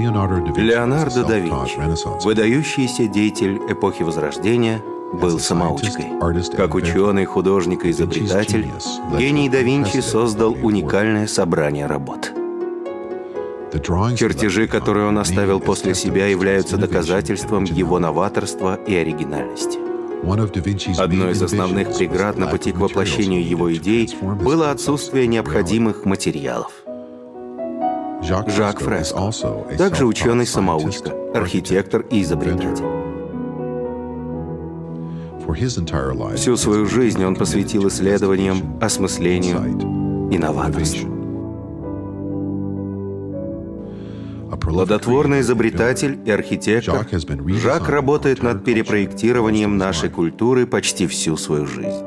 Леонардо да Винчи, выдающийся деятель эпохи Возрождения, был самоучкой. Как ученый, художник и изобретатель, гений да Винчи создал уникальное собрание работ. Чертежи, которые он оставил после себя, являются доказательством его новаторства и оригинальности. Одной из основных преград на пути к воплощению его идей было отсутствие необходимых материалов. Жак Фреско, также ученый-самоучка, архитектор и изобретатель. Всю свою жизнь он посвятил исследованиям, осмыслению и новаторству. Плодотворный изобретатель и архитектор, Жак работает над перепроектированием нашей культуры почти всю свою жизнь.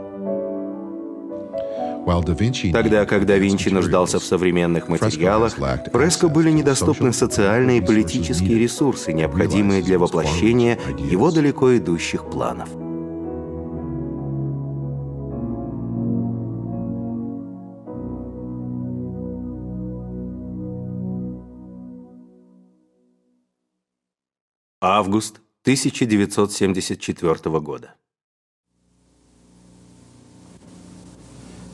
Тогда как да Винчи нуждался в современных материалах, Фреско были недоступны социальные и политические ресурсы, необходимые для воплощения его далеко идущих планов. Август 1974 года.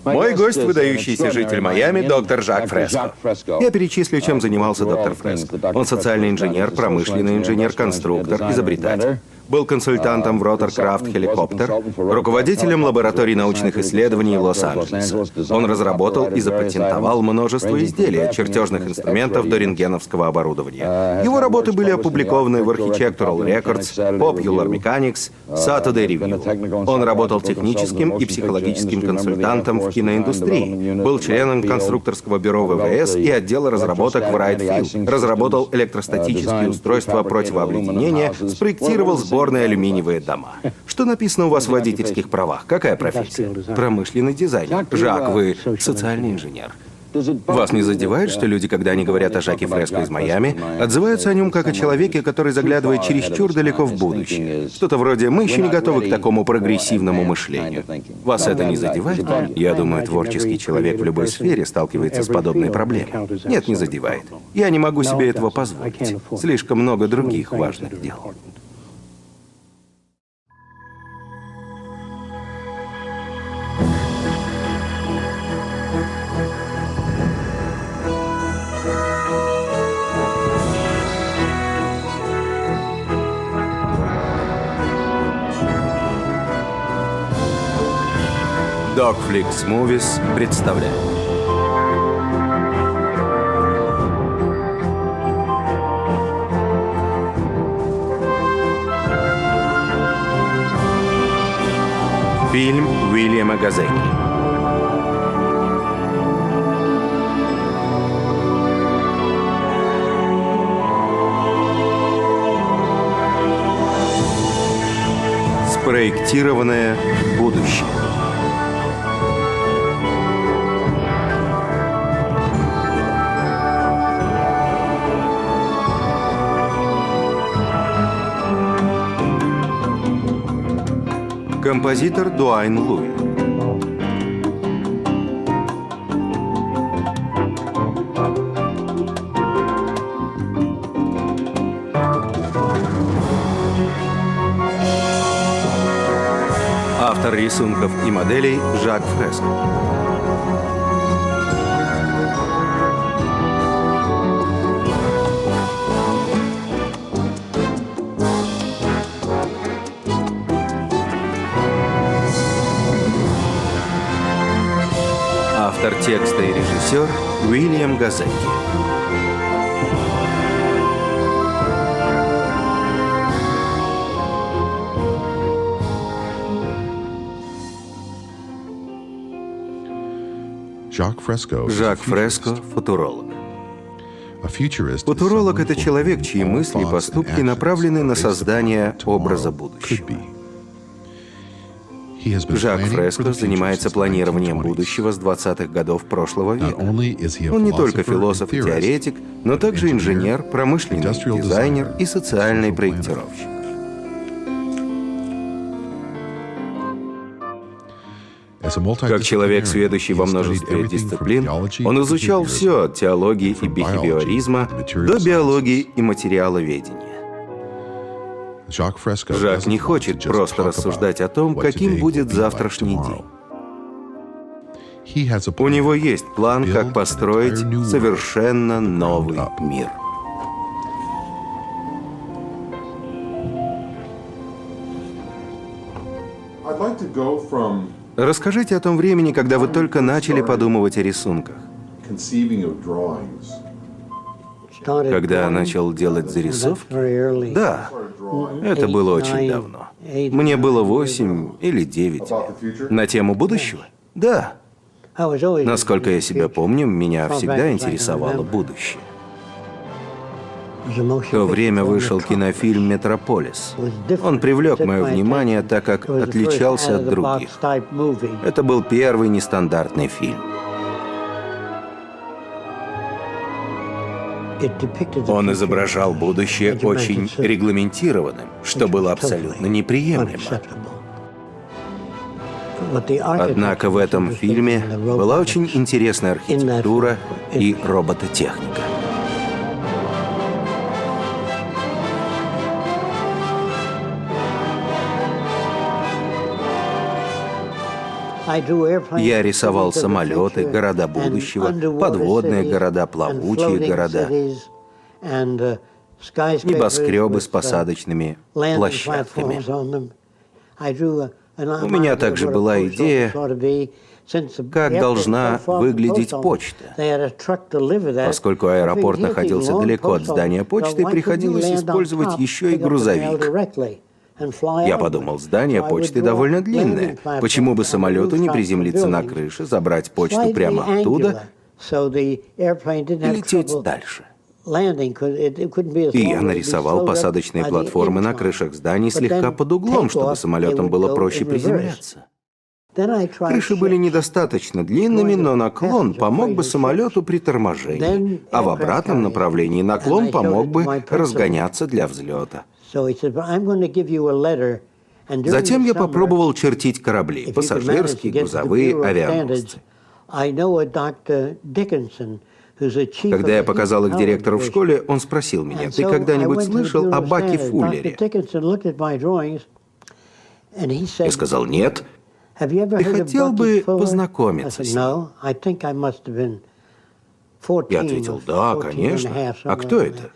Мой гость — выдающийся житель Майами, доктор Жак Фреско. Я перечислю, чем занимался доктор Фреско. Он социальный инженер, промышленный инженер, конструктор, изобретатель. Был консультантом в Роторкрафт Helicopter, руководителем лаборатории научных исследований Лос-Анджелеса. Он разработал и запатентовал множество изделий, от чертежных инструментов до рентгеновского оборудования. Его работы были опубликованы в Architectural Records, Popular Mechanics, Saturday Review. Он работал техническим и психологическим консультантом в киноиндустрии, был членом конструкторского бюро ВВС и отдела разработок в Wright Field, разработал электростатические устройства противообледенения, спроектировал сборные алюминиевые дома. Что написано у вас в водительских правах? Какая профессия? Промышленный дизайнер. Жак, вы социальный инженер. Вас не задевает, что люди, когда они говорят о Жаке Фреско из Майами, отзываются о нем как о человеке, который заглядывает чересчур далеко в будущее? Что-то вроде «мы еще не готовы к такому прогрессивному мышлению». Вас это не задевает? Я думаю, творческий человек в любой сфере сталкивается с подобной проблемой. Нет, не задевает. Я не могу себе этого позволить. Слишком много других важных дел. Dogflix Movies представляет. Фильм Уильяма Газеки. Спроектированное будущее. Композитор Дуайн Луи. Автор рисунков и моделей Жак Фреско. Автор текста и режиссер Уильям Газеки. Жак Фреско – футуролог. Футуролог – это человек, чьи мысли и поступки направлены на создание образа будущего. Жак Фреско занимается планированием будущего с 20-х годов прошлого века. Он не только философ и теоретик, но также инженер, промышленный дизайнер и социальный проектировщик. Как человек, сведущий во множестве дисциплин, он изучал все от теологии и бихевиоризма до биологии и материаловедения. Жак не хочет просто рассуждать о том, каким будет завтрашний день. У него есть план, как построить совершенно новый мир. Расскажите о том времени, когда вы только начали подумывать о рисунках. Когда начал делать зарисовки? Да, это было очень давно. Мне было 8 или 9 лет. На тему будущего? Да. Насколько я себя помню, меня всегда интересовало будущее. В то время вышел кинофильм «Метрополис». Он привлек мое внимание, так как отличался от других. Это был первый нестандартный фильм. Он изображал будущее очень регламентированным, что было абсолютно неприемлемо. Однако в этом фильме была очень интересная архитектура и робототехника. Я рисовал самолеты, города будущего, подводные города, плавучие города, небоскребы с посадочными площадками. У меня также была идея, как должна выглядеть почта. Поскольку аэропорт находился далеко от здания почты, приходилось использовать еще и грузовик. Я подумал, здание почты довольно длинное. Почему бы самолету не приземлиться на крыше, забрать почту прямо оттуда и лететь дальше? И я нарисовал посадочные платформы на крышах зданий слегка под углом, чтобы самолетам было проще приземляться. Крыши были недостаточно длинными, но наклон помог бы самолету при торможении, а в обратном направлении наклон помог бы разгоняться для взлета. Затем я попробовал чертить корабли, пассажирские, грузовые, авианосцы. Когда я показал их директору в школе, он спросил меня: «Ты когда-нибудь слышал о Баке Фуллере?» Я сказал: «Нет». «Ты хотел бы познакомиться с ним?» Я ответил: «Да, конечно. А кто это?»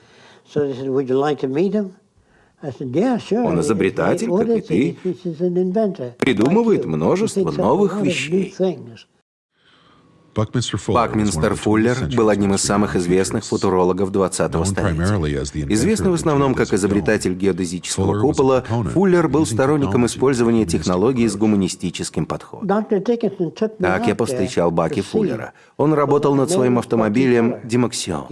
Он изобретатель, как и ты, придумывает множество новых вещей. Бакминстер Фуллер был одним из самых известных футурологов 20-го столетия. Известный в основном как изобретатель геодезического купола, Фуллер был сторонником использования технологий с гуманистическим подходом. Так я повстречал Баки Фуллера. Он работал над своим автомобилем «Димаксион».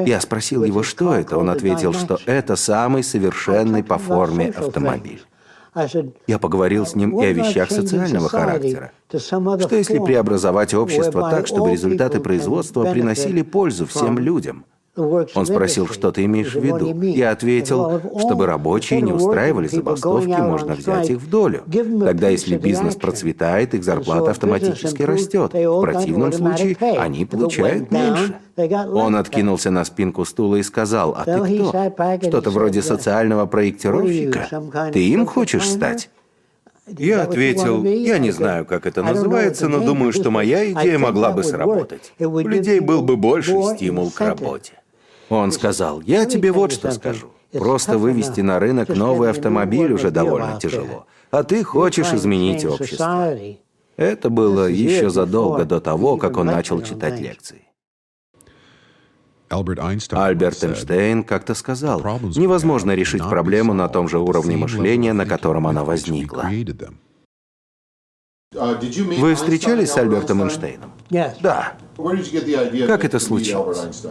Я спросил его, что это. Он ответил, что это самый совершенный по форме автомобиль. Я поговорил с ним и о вещах социального характера. Что если преобразовать общество так, чтобы результаты производства приносили пользу всем людям? Он спросил, что ты имеешь в виду. Я ответил, чтобы рабочие не устраивали забастовки, можно взять их в долю. Тогда, если бизнес процветает, их зарплата автоматически растет. В противном случае они получают меньше. Он откинулся на спинку стула и сказал: «А ты кто? Что-то вроде социального проектировщика? Ты им хочешь стать?» Я ответил: «Я не знаю, как это называется, но думаю, что моя идея могла бы сработать. У людей был бы больше стимул к работе». Он сказал: «Я тебе вот что скажу. Просто вывести на рынок новый автомобиль уже довольно тяжело, а ты хочешь изменить общество». Это было еще задолго до того, как он начал читать лекции. Альберт Эйнштейн как-то сказал: невозможно решить проблему на том же уровне мышления, на котором она возникла. Вы встречались с Альбертом Эйнштейном? Да. Как это случилось?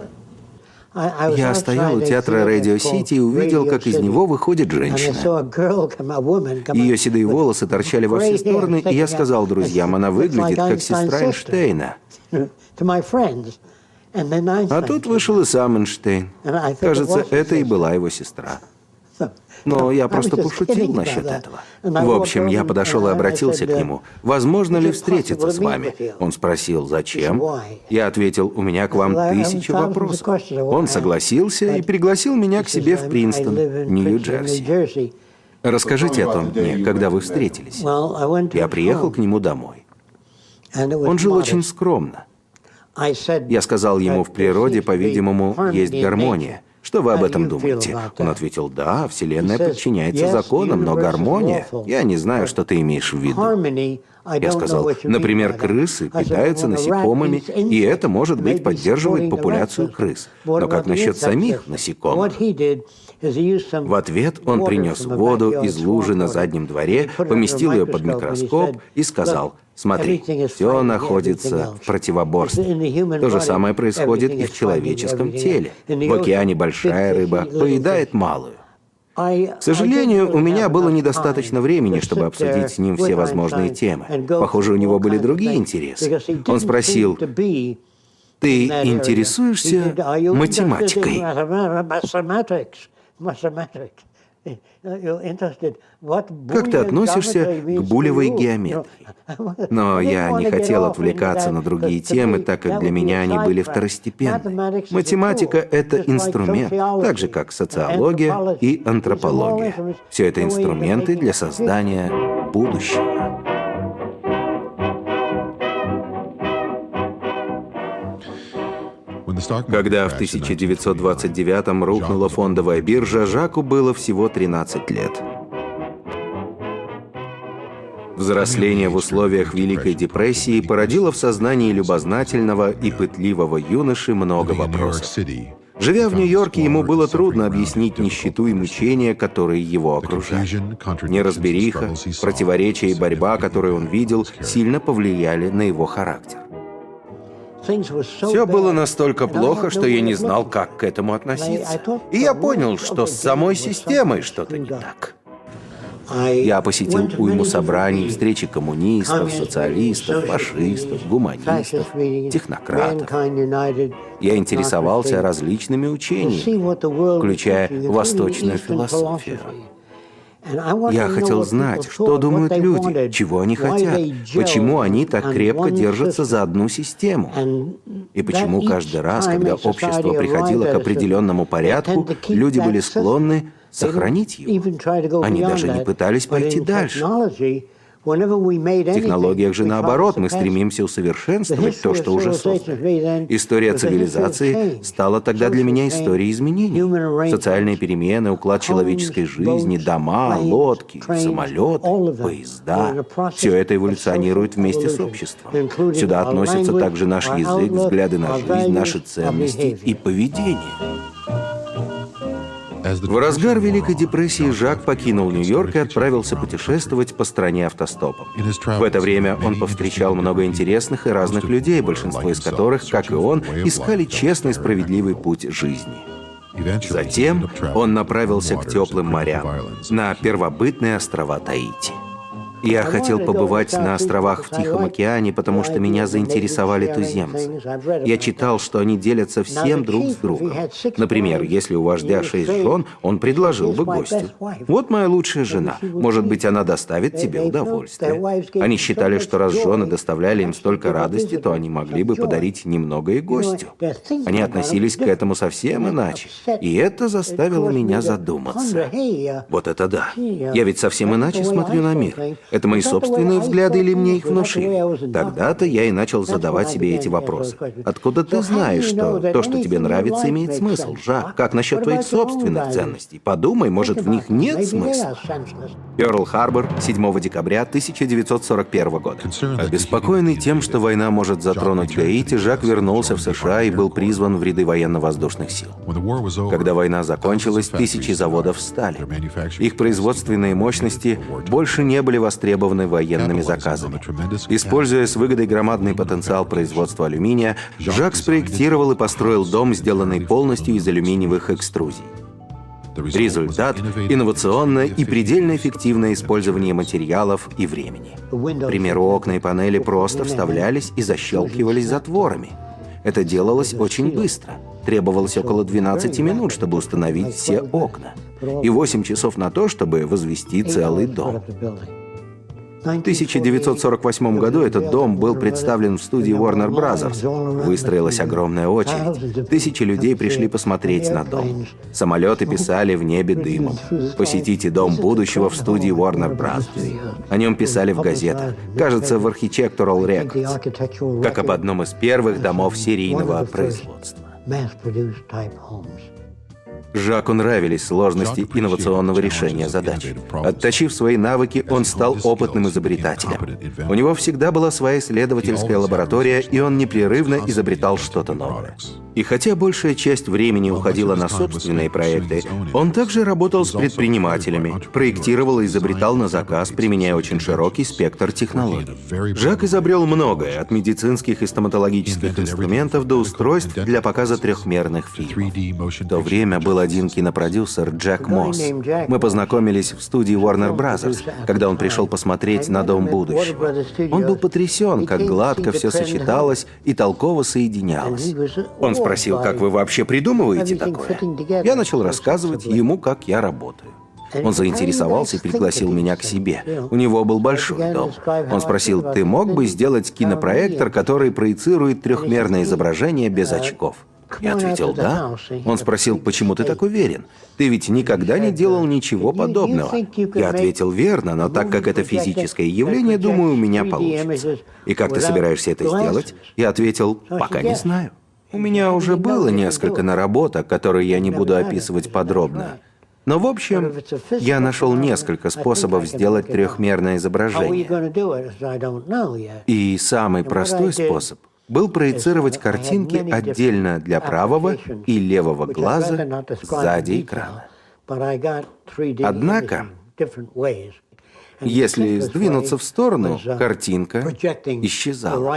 Я стоял у театра Радио Сити и увидел, как из него выходит женщина. Ее седые волосы торчали во все стороны, и я сказал друзьям: она выглядит как сестра Эйнштейна. А тут вышел и сам Эйнштейн. Кажется, это и была его сестра. Но я просто пошутил насчет этого. В общем, я подошел и обратился к нему. «Возможно ли встретиться с вами?» Он спросил, «Зачем?» Я ответил, «У меня к вам 1000 вопросов». Он согласился и пригласил меня к себе в Принстон, Нью-Джерси. Расскажите о том дне, когда вы встретились. Я приехал к нему домой. Он жил очень скромно. Я сказал ему, в природе, по-видимому, есть гармония. Что вы об этом думаете? Он ответил, да, Вселенная подчиняется законам, но гармония, я не знаю, что ты имеешь в виду. Я сказал, например, крысы питаются насекомыми, и это, может быть, поддерживает популяцию крыс. Но как насчет самих насекомых? В ответ он принес воду из лужи на заднем дворе, поместил ее под микроскоп и сказал, смотри, все находится в противоборстве. То же самое происходит и в человеческом теле. В океане большая рыба поедает малую. К сожалению, у меня было недостаточно времени, чтобы обсудить с ним все возможные темы. Похоже, у него были другие интересы. Он спросил, «Ты интересуешься математикой?» Как ты относишься к булевой геометрии? Но я не хотел отвлекаться на другие темы, так как для меня они были второстепенны. Математика — это инструмент, так же, как социология и антропология. Все это инструменты для создания будущего. Когда в 1929-м рухнула фондовая биржа, Жаку было всего 13 лет. Взросление в условиях Великой депрессии породило в сознании любознательного и пытливого юноши много вопросов. Живя в Нью-Йорке, ему было трудно объяснить нищету и мучения, которые его окружали. Неразбериха, противоречия и борьба, которые он видел, сильно повлияли на его характер. Все было настолько плохо, что я не знал, как к этому относиться. И я понял, что с самой системой что-то не так. Я посетил уйму собраний, встречи коммунистов, социалистов, фашистов, гуманистов, технократов. Я интересовался различными учениями, включая восточную философию. Я хотел знать, что думают люди, чего они хотят, почему они так крепко держатся за одну систему, и почему каждый раз, когда общество приходило к определенному порядку, люди были склонны сохранить его. Они даже не пытались пойти дальше. В технологиях же наоборот, мы стремимся усовершенствовать то, что уже создано. История цивилизации стала тогда для меня историей изменений. Социальные перемены, уклад человеческой жизни, дома, лодки, самолеты, поезда – все это эволюционирует вместе с обществом. Сюда относятся также наш язык, взгляды на жизнь, наши ценности и поведение. В разгар Великой депрессии Жак покинул Нью-Йорк и отправился путешествовать по стране автостопом. В это время он повстречал много интересных и разных людей, большинство из которых, как и он, искали честный и справедливый путь жизни. Затем он направился к теплым морям, на первобытные острова Таити. Я хотел побывать на островах в Тихом океане, потому что меня заинтересовали туземцы. Я читал, что они делятся всем друг с другом. Например, если у вождя 6 жен, он предложил бы гостю: «Вот моя лучшая жена. Может быть, она доставит тебе удовольствие». Они считали, что раз жены доставляли им столько радости, то они могли бы подарить немного и гостю. Они относились к этому совсем иначе. И это заставило меня задуматься. Вот это да. Я ведь совсем иначе смотрю на мир. Это мои собственные взгляды или мне их внушили? Тогда-то я и начал задавать себе эти вопросы. Откуда ты знаешь, что то, что тебе нравится, имеет смысл, Жак? Как насчет твоих собственных ценностей? Подумай, может, в них нет смысла? Пёрл-Харбор, 7 декабря 1941 года. Обеспокоенный тем, что война может затронуть Гаити, Жак вернулся в США и был призван в ряды военно-воздушных сил. Когда война закончилась, тысячи заводов встали. Их производственные мощности больше не были востребованы военными заказами. Используя с выгодой громадный потенциал производства алюминия, Жак спроектировал и построил дом, сделанный полностью из алюминиевых экструзий. Результат – инновационное и предельно эффективное использование материалов и времени. К примеру, окна и панели просто вставлялись и защелкивались затворами. Это делалось очень быстро. Требовалось около 12 минут, чтобы установить все окна. и 8 часов на то, чтобы возвести целый дом. В 1948 году этот дом был представлен в студии Warner Bros. Выстроилась огромная очередь. Тысячи людей пришли посмотреть на дом. Самолеты писали в небе дымом. «Посетите дом будущего» в студии Warner Bros. О нем писали в газетах. Кажется, в Architectural Records. Как об одном из первых домов серийного производства. Жаку нравились сложности инновационного решения задач. Отточив свои навыки, он стал опытным изобретателем. У него всегда была своя исследовательская лаборатория, и он непрерывно изобретал что-то новое. И хотя большая часть времени уходила на собственные проекты, он также работал с предпринимателями, проектировал и изобретал на заказ, применяя очень широкий спектр технологий. Жак изобрел многое, от медицинских и стоматологических инструментов до устройств для показа трехмерных фильмов. В то время был один кинопродюсер Джек Мосс. Мы познакомились в студии Warner Bros., когда он пришел посмотреть на дом будущего. Он был потрясен, как гладко все сочеталось и толково соединялось. Он спросил, как вы вообще придумываете такое? Я начал рассказывать ему, как я работаю. Он заинтересовался и пригласил меня к себе. У него был большой дом. Он спросил, ты мог бы сделать кинопроектор, который проецирует трехмерное изображение без очков? Я ответил, да. Он спросил, почему ты так уверен? Ты ведь никогда не делал ничего подобного. Я ответил, верно, но так как это физическое явление, думаю, у меня получится. И как ты собираешься это сделать? Я ответил, пока не знаю. У меня уже было несколько наработок, которые я не буду описывать подробно. Но, в общем, я нашел несколько способов сделать трехмерное изображение. И самый простой способ был проецировать картинки отдельно для правого и левого глаза сзади экрана. Однако, если сдвинуться в сторону, картинка исчезала.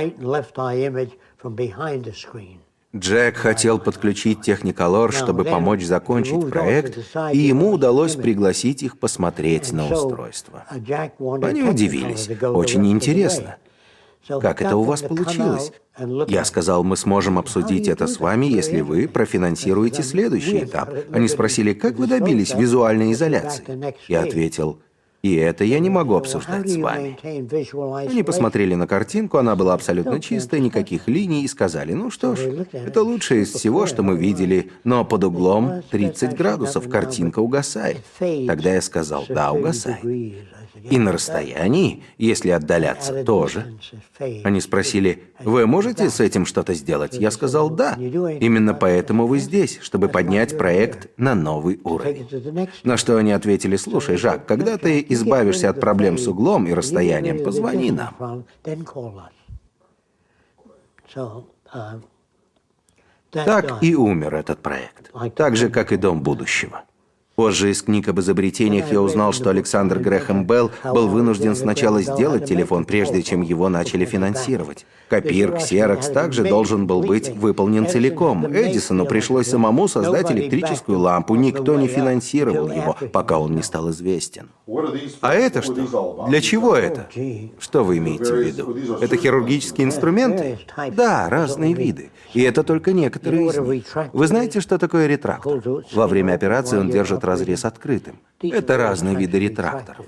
Джек хотел подключить Technicolor, чтобы помочь закончить проект, и ему удалось пригласить их посмотреть на устройство. Они удивились. Очень интересно. Как это у вас получилось? Я сказал, мы сможем обсудить это с вами, если вы профинансируете следующий этап. Они спросили, как вы добились визуальной изоляции? Я ответил, и это я не могу обсуждать с вами. Они посмотрели на картинку, она была абсолютно чистая, никаких линий, и сказали, ну что ж, это лучшее из всего, что мы видели, но под углом 30 градусов картинка угасает. Тогда я сказал, да, угасает. И на расстоянии, если отдаляться, тоже. Они спросили, вы можете с этим что-то сделать? Я сказал, да. Именно поэтому вы здесь, чтобы поднять проект на новый уровень. На что они ответили, слушай, Жак, когда ты избавишься от проблем с углом и расстоянием, позвони нам. Так и умер этот проект. Так же, как и дом будущего. Позже из книг об изобретениях я узнал, что Александр Грэхэм Белл был вынужден сначала сделать телефон, прежде чем его начали финансировать. Копир, ксерокс также должен был быть выполнен целиком. Эдисону пришлось самому создать электрическую лампу. Никто не финансировал его, пока он не стал известен. А это что? Для чего это? Что вы имеете в виду? Это хирургические инструменты? Да, разные виды. И это только некоторые из них. Вы знаете, что такое ретрактор? Во время операции он держит разрез открытым. Это разные виды ретракторов.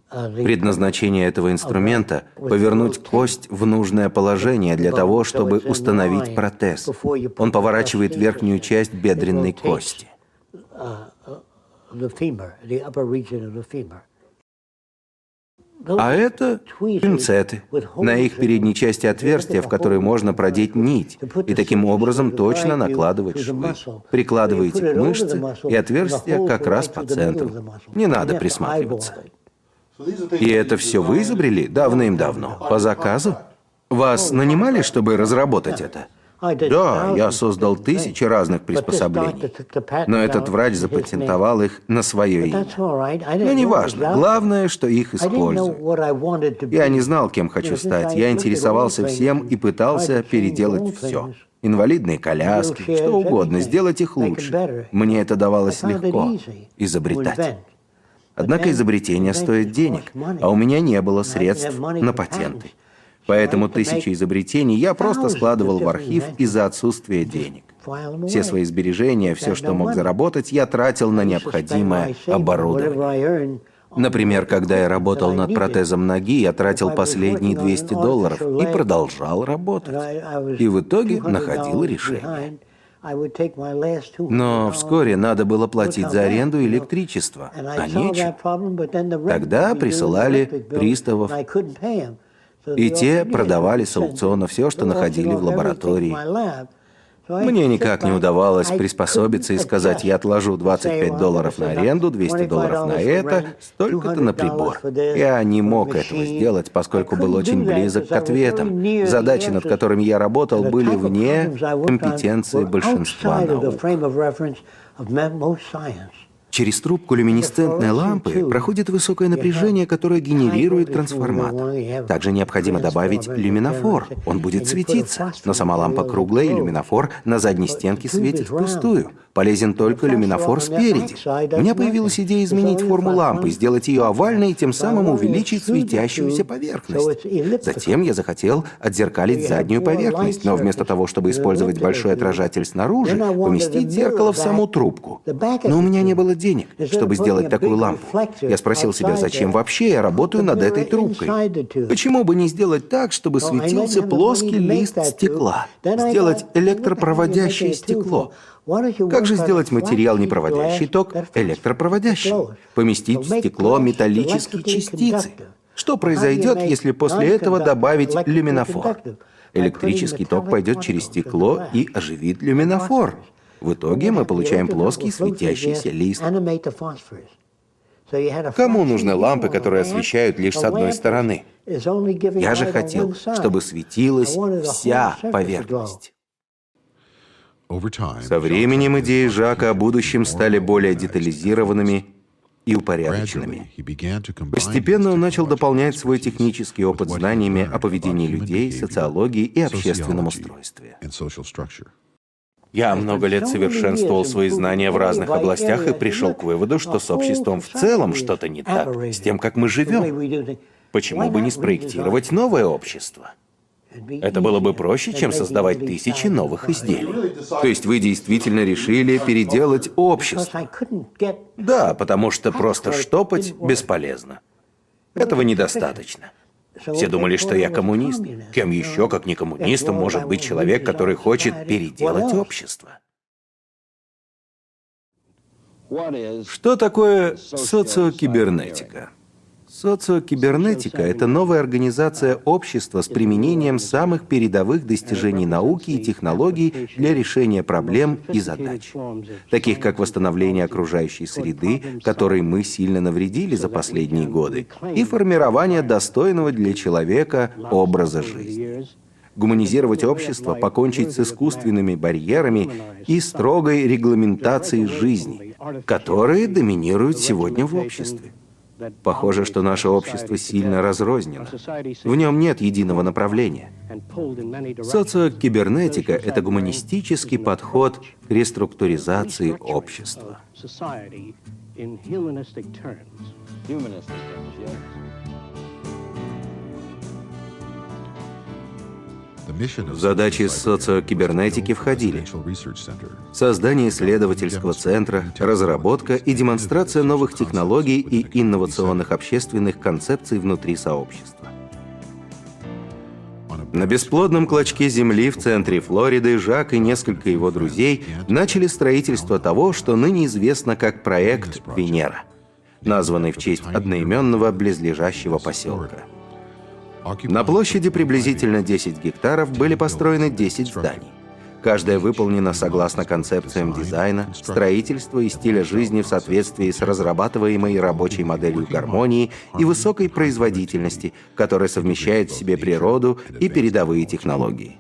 Предназначение этого инструмента – повернуть кость в нужное положение для того, чтобы установить протез. Он поворачивает верхнюю часть бедренной кости. А это пинцеты. На их передней части отверстия, в которые можно продеть нить, и таким образом точно накладывать швы. Прикладываете к мышце, и отверстие как раз по центру. Не надо присматриваться. И это все вы изобрели давным-давно, по заказу? Вас нанимали, чтобы разработать это? Да, я создал тысячи разных приспособлений. Но этот врач запатентовал их на свое имя. Но неважно, главное, что их используют. Я не знал, кем хочу стать. Я интересовался всем и пытался переделать все. Инвалидные коляски, что угодно, сделать их лучше. Мне это давалось легко. Изобретать. Однако изобретение стоит денег, а у меня не было средств на патенты. Поэтому тысячи изобретений я просто складывал в архив из-за отсутствия денег. Все свои сбережения, все, что мог заработать, я тратил на необходимое оборудование. Например, когда я работал над протезом ноги, я тратил последние $200 и продолжал работать. И в итоге находил решение. Но вскоре надо было платить за аренду и электричество, а нечем. Тогда присылали приставов, и те продавали с аукциона все, что находили в лаборатории. Мне никак не удавалось приспособиться и сказать, я отложу $25 на аренду, $200 на это, столько-то на прибор. Я не мог этого сделать, поскольку был очень близок к ответам. Задачи, над которыми я работал, были вне компетенции большинства наук. Через трубку люминесцентной лампы проходит высокое напряжение, которое генерирует трансформатор. Также необходимо добавить люминофор. Он будет светиться, но сама лампа круглая, и люминофор на задней стенке светит впустую. Полезен только люминофор спереди. У меня появилась идея изменить форму лампы, сделать ее овальной и тем самым увеличить светящуюся поверхность. Затем я захотел отзеркалить заднюю поверхность, но вместо того, чтобы использовать большой отражатель снаружи, поместить зеркало в саму трубку. Но у меня не было денег, чтобы сделать такую лампу. Я спросил себя, зачем вообще я работаю над этой трубкой? Почему бы не сделать так, чтобы светился плоский лист стекла? Сделать электропроводящее стекло. Как же сделать материал, не проводящий ток, электропроводящим? Поместить в стекло металлические частицы. Что произойдет, если после этого добавить люминофор? Электрический ток пойдет через стекло и оживит люминофор. В итоге мы получаем плоский светящийся лист. Кому нужны лампы, которые освещают лишь с одной стороны? Я же хотел, чтобы светилась вся поверхность. Со временем идеи Жака о будущем стали более детализированными и упорядоченными. Постепенно он начал дополнять свой технический опыт знаниями о поведении людей, социологии и общественном устройстве. Я много лет совершенствовал свои знания в разных областях и пришел к выводу, что с обществом в целом что-то не так, с тем, как мы живем. Почему бы не спроектировать новое общество? Это было бы проще, чем создавать тысячи новых изделий. То есть вы действительно решили переделать общество? Да, потому что просто штопать бесполезно. Этого недостаточно. Все думали, что я коммунист. Кем еще, как не коммунистом, может быть человек, который хочет переделать общество? Что такое социокибернетика? Социокибернетика — это новая организация общества с применением самых передовых достижений науки и технологий для решения проблем и задач, таких как восстановление окружающей среды, которой мы сильно навредили за последние годы, и формирование достойного для человека образа жизни. Гуманизировать общество, покончить с искусственными барьерами и строгой регламентацией жизни, которые доминируют сегодня в обществе. Похоже, что наше общество сильно разрознено. В нем нет единого направления. Социокибернетика — это гуманистический подход к реструктуризации общества. В задачи социокибернетики входили создание исследовательского центра, разработка и демонстрация новых технологий и инновационных общественных концепций внутри сообщества. На бесплодном клочке земли в центре Флориды Жак и несколько его друзей начали строительство того, что ныне известно как проект Венера, названный в честь одноименного близлежащего поселка. На площади приблизительно 10 гектаров были построены 10 зданий. Каждое выполнено согласно концепциям дизайна, строительства и стиля жизни в соответствии с разрабатываемой рабочей моделью гармонии и высокой производительности, которая совмещает в себе природу и передовые технологии.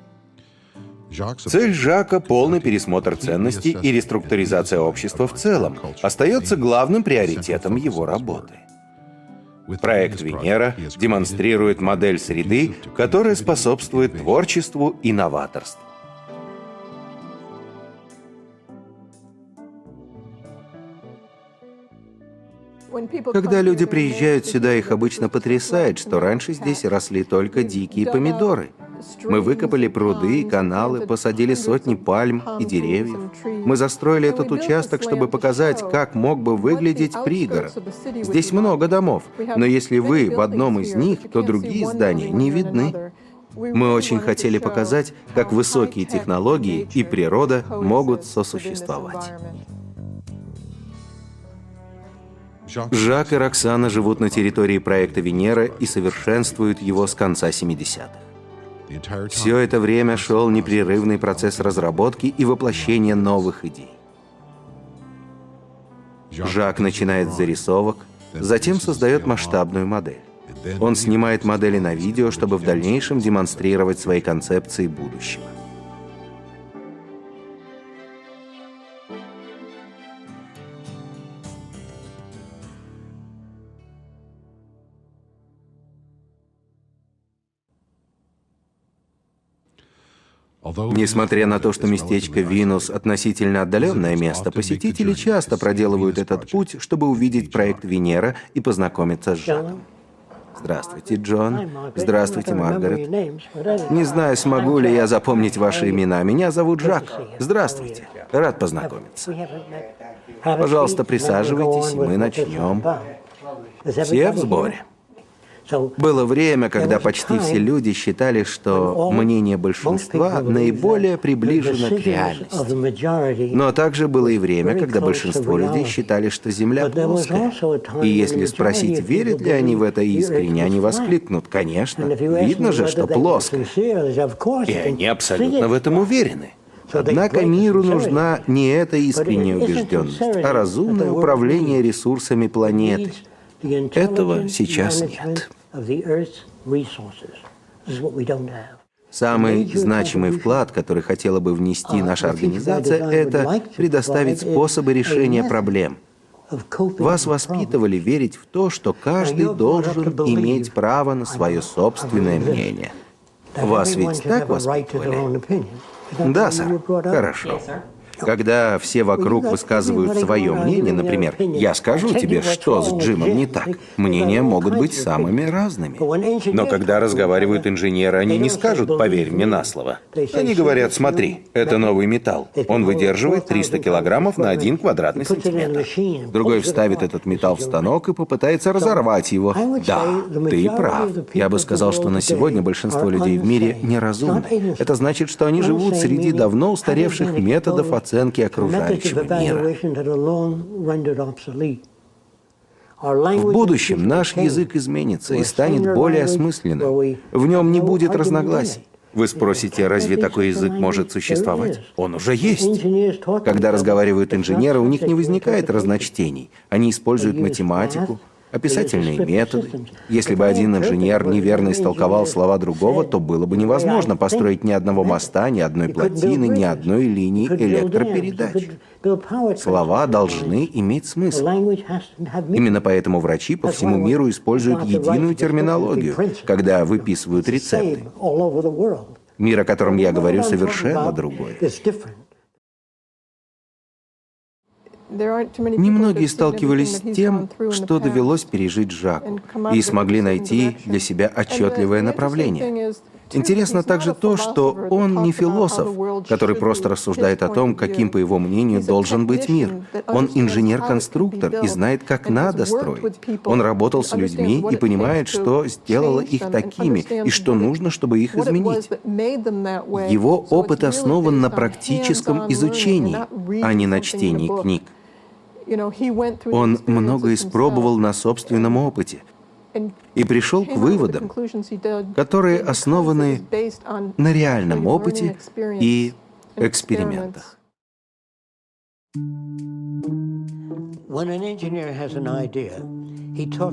Цель Жака — полный пересмотр ценностей и реструктуризация общества в целом — остается главным приоритетом его работы. Проект Венера демонстрирует модель среды, которая способствует творчеству и новаторству. Когда люди приезжают сюда, их обычно потрясает, что раньше здесь росли только дикие помидоры. Мы выкопали пруды и каналы, посадили сотни пальм и деревьев. Мы застроили этот участок, чтобы показать, как мог бы выглядеть пригород. Здесь много домов, но если вы в одном из них, то другие здания не видны. Мы очень хотели показать, как высокие технологии и природа могут сосуществовать. Жак и Роксана живут на территории проекта Венера и совершенствуют его с конца 70-х. Все это время шел непрерывный процесс разработки и воплощения новых идей. Жак начинает с зарисовок, затем создает масштабную модель. Он снимает модели на видео, чтобы в дальнейшем демонстрировать свои концепции будущего. Несмотря на то, что местечко Винус относительно отдаленное место, посетители часто проделывают этот путь, чтобы увидеть проект Венера и познакомиться с Жаком. Здравствуйте, Джон. Здравствуйте, Маргарет. Не знаю, смогу ли я запомнить ваши имена. Меня зовут Жак. Здравствуйте. Рад познакомиться. Пожалуйста, присаживайтесь, и мы начнем. Все в сборе. Было время, когда почти все люди считали, что мнение большинства наиболее приближено к реальности. Но также было и время, когда большинство людей считали, что Земля плоская. И если спросить, верят ли они в это искренне, они воскликнут: «Конечно, видно же, что плоская». И они абсолютно в этом уверены. Однако миру нужна не эта искренняя убежденность, а разумное управление ресурсами планеты. Этого сейчас нет. Самый значимый вклад, который хотела бы внести наша организация, это предоставить способы решения проблем. Вас воспитывали верить в то, что каждый должен иметь право на свое собственное мнение. Вас ведь так воспитывали? Да, сэр. Хорошо. Когда все вокруг высказывают свое мнение, например, «я скажу тебе, что с Джимом не так», мнения могут быть самыми разными. Но когда разговаривают инженеры, они не скажут «поверь мне на слово». Они говорят: «Смотри, это новый металл. Он выдерживает 300 килограммов на 1 квадратный сантиметр». Другой вставит этот металл в станок и попытается разорвать его. Да, ты прав. Я бы сказал, что на сегодня большинство людей в мире неразумны. Это значит, что они живут среди давно устаревших методов оценки окружающего мира. В будущем наш язык изменится и станет более осмысленным. В нем не будет разногласий. Вы спросите, разве такой язык может существовать? Он уже есть. Когда разговаривают инженеры, у них не возникает разночтений. Они используют математику, описательные методы. Если бы один инженер неверно истолковал слова другого, то было бы невозможно построить ни одного моста, ни одной плотины, ни одной линии электропередач. Слова должны иметь смысл. Именно поэтому врачи по всему миру используют единую терминологию, когда выписывают рецепты. Мир, о котором я говорю, совершенно другой. Немногие сталкивались с тем, что довелось пережить Жаку, и смогли найти для себя отчетливое направление. Интересно также то, что он не философ, который просто рассуждает о том, каким, по его мнению, должен быть мир. Он инженер-конструктор и знает, как надо строить. Он работал с людьми и понимает, что сделало их такими, и что нужно, чтобы их изменить. Его опыт основан на практическом изучении, а не на чтении книг. Он много испробовал на собственном опыте и пришел к выводам, которые основаны на реальном опыте и экспериментах.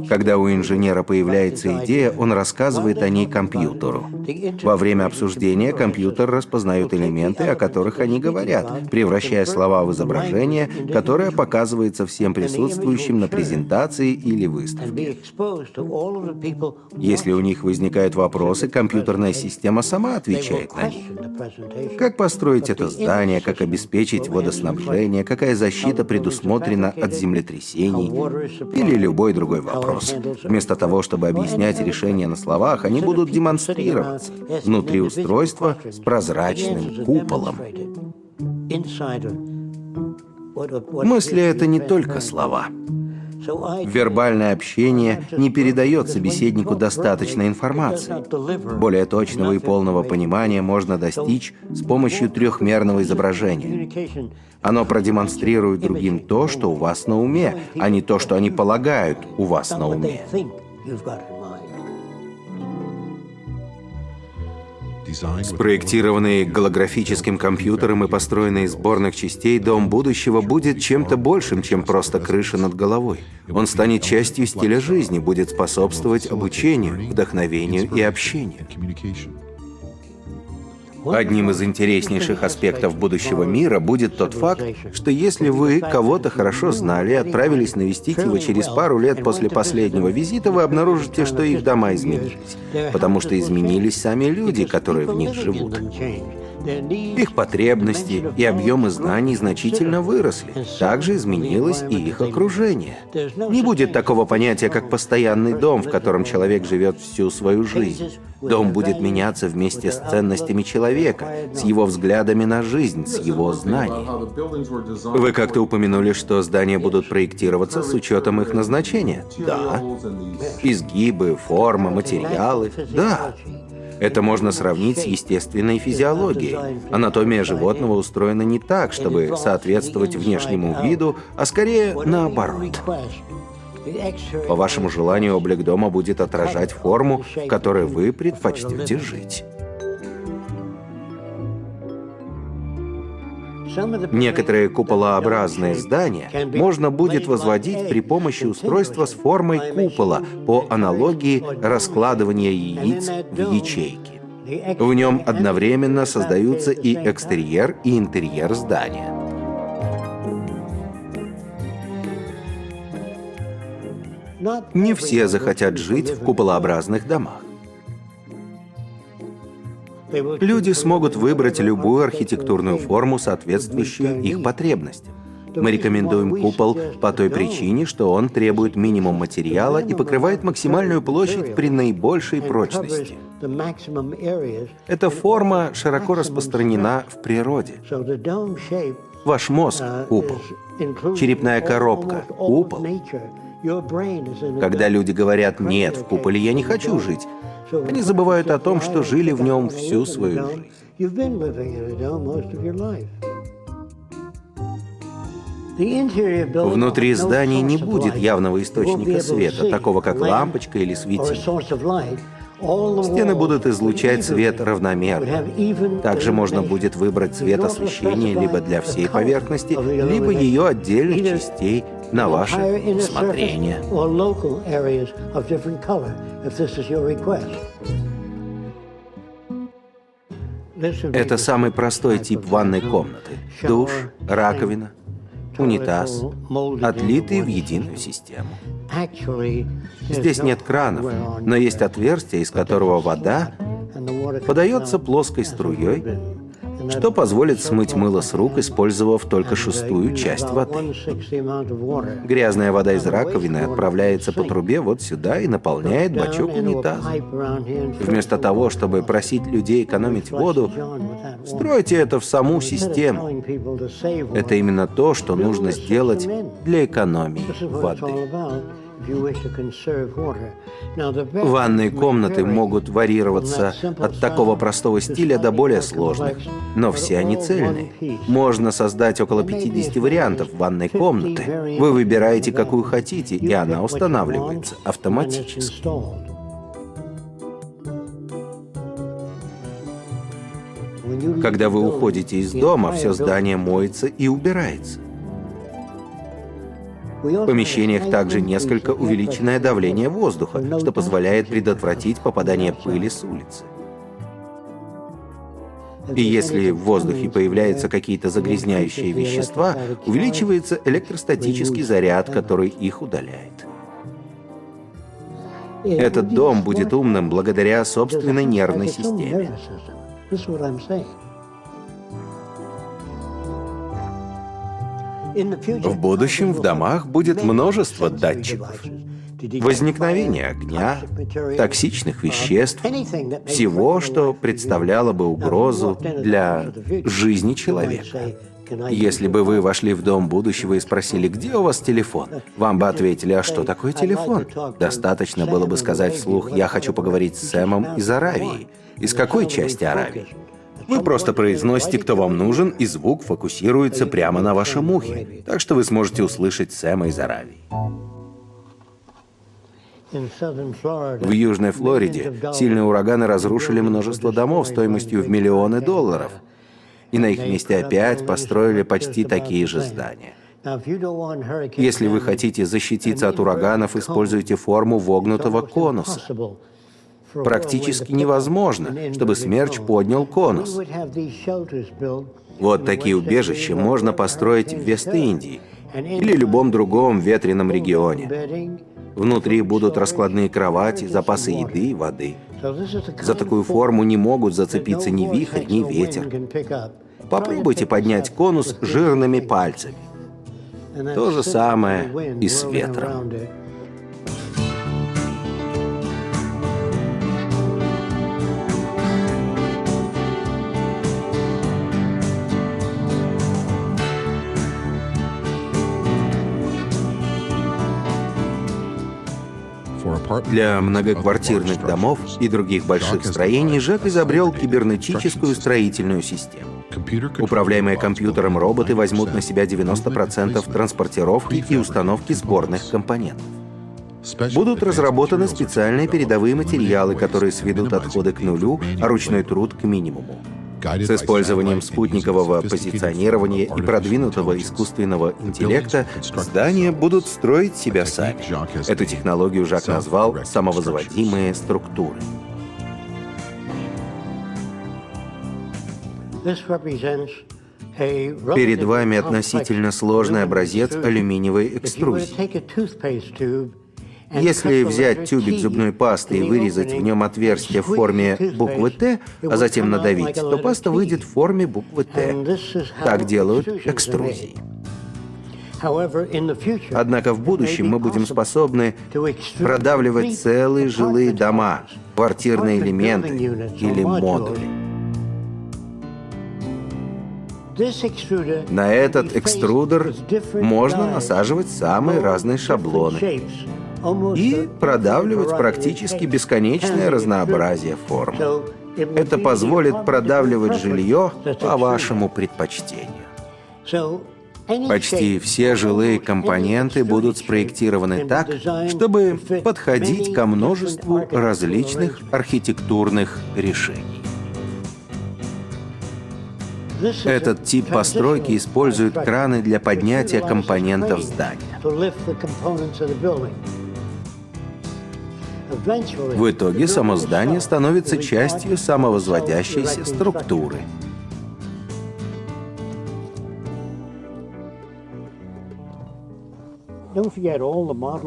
Когда у инженера появляется идея, он рассказывает о ней компьютеру. Во время обсуждения компьютер распознает элементы, о которых они говорят, превращая слова в изображение, которое показывается всем присутствующим на презентации или выставке. Если у них возникают вопросы, компьютерная система сама отвечает на них. Как построить это здание, как обеспечить водоснабжение, какая защита предусмотрена от землетрясений или любой другой другой вопрос. Вместо того, чтобы объяснять решения на словах, они будут демонстрироваться внутри устройства с прозрачным куполом. Мысли — это не только слова. Вербальное общение не передает собеседнику достаточной информации. Более точного и полного понимания можно достичь с помощью трехмерного изображения. Оно продемонстрирует другим то, что у вас на уме, а не то, что они полагают у вас на уме. Спроектированный голографическим компьютером и построенный из сборных частей, дом будущего будет чем-то большим, чем просто крыша над головой. Он станет частью стиля жизни, будет способствовать обучению, вдохновению и общению. Одним из интереснейших аспектов будущего мира будет тот факт, что если вы кого-то хорошо знали и отправились навестить его через пару лет после последнего визита, вы обнаружите, что их дома изменились, потому что изменились сами люди, которые в них живут. Их потребности и объемы знаний значительно выросли. Также изменилось и их окружение. Не будет такого понятия, как постоянный дом, в котором человек живет всю свою жизнь. Дом будет меняться вместе с ценностями человека, с его взглядами на жизнь, с его знанием. Вы как-то упомянули, что здания будут проектироваться с учетом их назначения. Да. Изгибы, форма, материалы. Да. Это можно сравнить с естественной физиологией. Анатомия животного устроена не так, чтобы соответствовать внешнему виду, а скорее наоборот. По вашему желанию, облик дома будет отражать форму, в которой вы предпочтете жить. Некоторые куполообразные здания можно будет возводить при помощи устройства с формой купола по аналогии раскладывания яиц в ячейки. В нем одновременно создаются и экстерьер, и интерьер здания. Не все захотят жить в куполообразных домах. Люди смогут выбрать любую архитектурную форму, соответствующую их потребностям. Мы рекомендуем купол по той причине, что он требует минимум материала и покрывает максимальную площадь при наибольшей прочности. Эта форма широко распространена в природе. Ваш мозг — купол. Черепная коробка — купол. Когда люди говорят «нет, в куполе я не хочу жить», они забывают о том, что жили в нем всю свою жизнь. Внутри зданий не будет явного источника света, такого как лампочка или светильник. Стены будут излучать свет равномерно. Также можно будет выбрать цвет освещения либо для всей поверхности, либо ее отдельных частей на ваше усмотрение. Это самый простой тип ванной комнаты. Душ, раковина, унитаз, отлитые в единую систему. Здесь нет кранов, но есть отверстие, из которого вода подается плоской струей, что позволит смыть мыло с рук, использовав только шестую часть воды. Грязная вода из раковины отправляется по трубе вот сюда и наполняет бачок унитаза. Вместо того, чтобы просить людей экономить воду, стройте это в саму систему. Это именно то, что нужно сделать для экономии воды. Ванные комнаты могут варьироваться от такого простого стиля до более сложных, но все они цельные. Можно создать около 50 вариантов ванной комнаты. Вы выбираете, какую хотите, и она устанавливается автоматически. Когда вы уходите из дома, все здание моется и убирается. В помещениях также несколько увеличенное давление воздуха, что позволяет предотвратить попадание пыли с улицы. И если в воздухе появляются какие-то загрязняющие вещества, увеличивается электростатический заряд, который их удаляет. Этот дом будет умным благодаря собственной нервной системе. В будущем в домах будет множество датчиков. возникновения огня, токсичных веществ, всего, что представляло бы угрозу для жизни человека. Если бы вы вошли в дом будущего и спросили, где у вас телефон, вам бы ответили, а что такое телефон? Достаточно было бы сказать вслух, я хочу поговорить с Сэмом из Аравии. Из какой части Аравии? Вы просто произносите, кто вам нужен, и звук фокусируется прямо на вашем ухе. Так что вы сможете услышать Сэма из Аравии. В Южной Флориде сильные ураганы разрушили множество домов стоимостью в миллионы долларов. И на их месте опять построили почти такие же здания. Если вы хотите защититься от ураганов, используйте форму вогнутого конуса. Практически невозможно, чтобы смерч поднял конус. Вот такие убежища можно построить в Вест-Индии или любом другом ветреном регионе. Внутри будут раскладные кровати, запасы еды и воды. За такую форму не могут зацепиться ни вихрь, ни ветер. Попробуйте поднять конус жирными пальцами. То же самое и с ветром. Для многоквартирных домов и других больших строений Жак изобрел кибернетическую строительную систему. Управляемые компьютером роботы возьмут на себя 90% транспортировки и установки сборных компонентов. Будут разработаны специальные передовые материалы, которые сведут отходы к нулю, а ручной труд к минимуму. С использованием спутникового позиционирования и продвинутого искусственного интеллекта здания будут строить себя сами. Эту технологию Жак назвал «самовозводимые структуры». Перед вами относительно сложный образец алюминиевой экструзии. Если взять тюбик зубной пасты и вырезать в нем отверстие в форме буквы «Т», а затем надавить, то паста выйдет в форме буквы «Т». Так делают экструзии. Однако в будущем мы будем способны продавливать целые жилые дома, квартирные элементы или модули. На этот экструдер можно насаживать самые разные шаблоны и продавливать практически бесконечное разнообразие форм. Это позволит продавливать жилье по вашему предпочтению. Почти все жилые компоненты будут спроектированы так, чтобы подходить ко множеству различных архитектурных решений. Этот тип постройки использует краны для поднятия компонентов здания. В итоге само здание становится частью самовозводящейся структуры.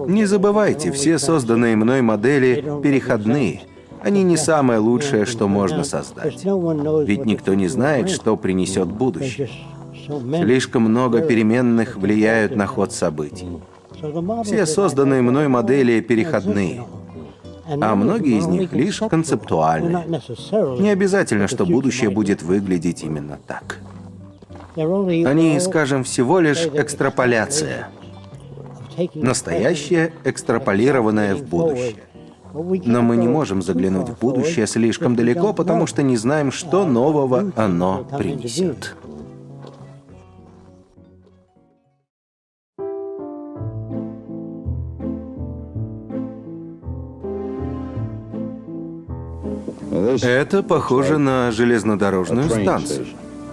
Не забывайте, все созданные мной модели переходные. Они не самое лучшее, что можно создать. Ведь никто не знает, что принесет будущее. Слишком много переменных влияют на ход событий. Все созданные мной модели переходные, а многие из них лишь концептуальные. Не обязательно, что будущее будет выглядеть именно так. Они, скажем, всего лишь экстраполяция. Настоящее, экстраполированное в будущее. Но мы не можем заглянуть в будущее слишком далеко, потому что не знаем, что нового оно принесет. Это похоже на железнодорожную станцию.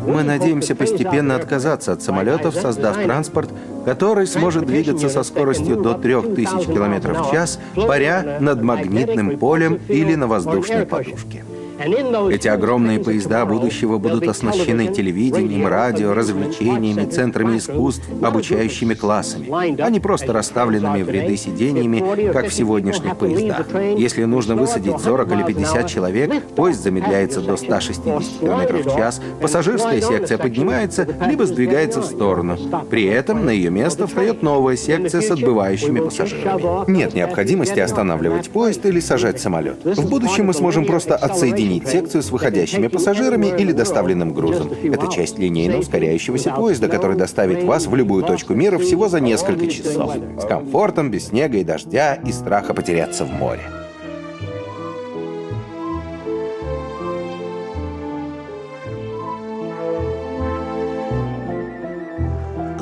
Мы надеемся постепенно отказаться от самолетов, создав транспорт, который сможет двигаться со скоростью до 3000 км в час, паря над магнитным полем или на воздушной подушке. Эти огромные поезда будущего будут оснащены телевидением, радио, развлечениями, центрами искусств, обучающими классами, а не просто расставленными в ряды сиденьями, как в сегодняшних поездах. Если нужно высадить 40 или 50 человек, поезд замедляется до 160 км в час, пассажирская секция поднимается, либо сдвигается в сторону. При этом на ее место встает новая секция с отбывающими пассажирами. Нет необходимости останавливать поезд или сажать самолет. В будущем мы сможем просто отсоединить секцию с выходящими пассажирами или доставленным грузом. Это часть линейно ускоряющегося поезда, который доставит вас в любую точку мира всего за несколько часов. С комфортом, без снега и дождя, и страха потеряться в море.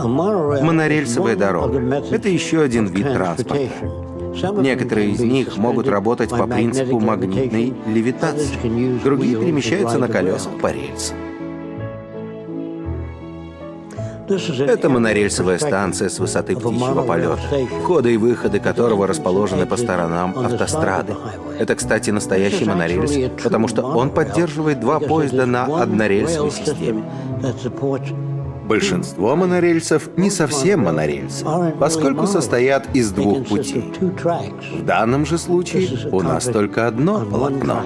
Монорельсовая дорога — это еще один вид транспорта. Некоторые из них могут работать по принципу магнитной левитации, другие перемещаются на колесах по рельсам. Это монорельсовая станция с высоты птичьего полета, входы и выходы которого расположены по сторонам автострады. Это, кстати, настоящий монорельс, потому что он поддерживает два поезда на однорельсовой системе. Большинство монорельсов не совсем монорельсы, поскольку состоят из двух путей. В данном же случае у нас только одно полотно.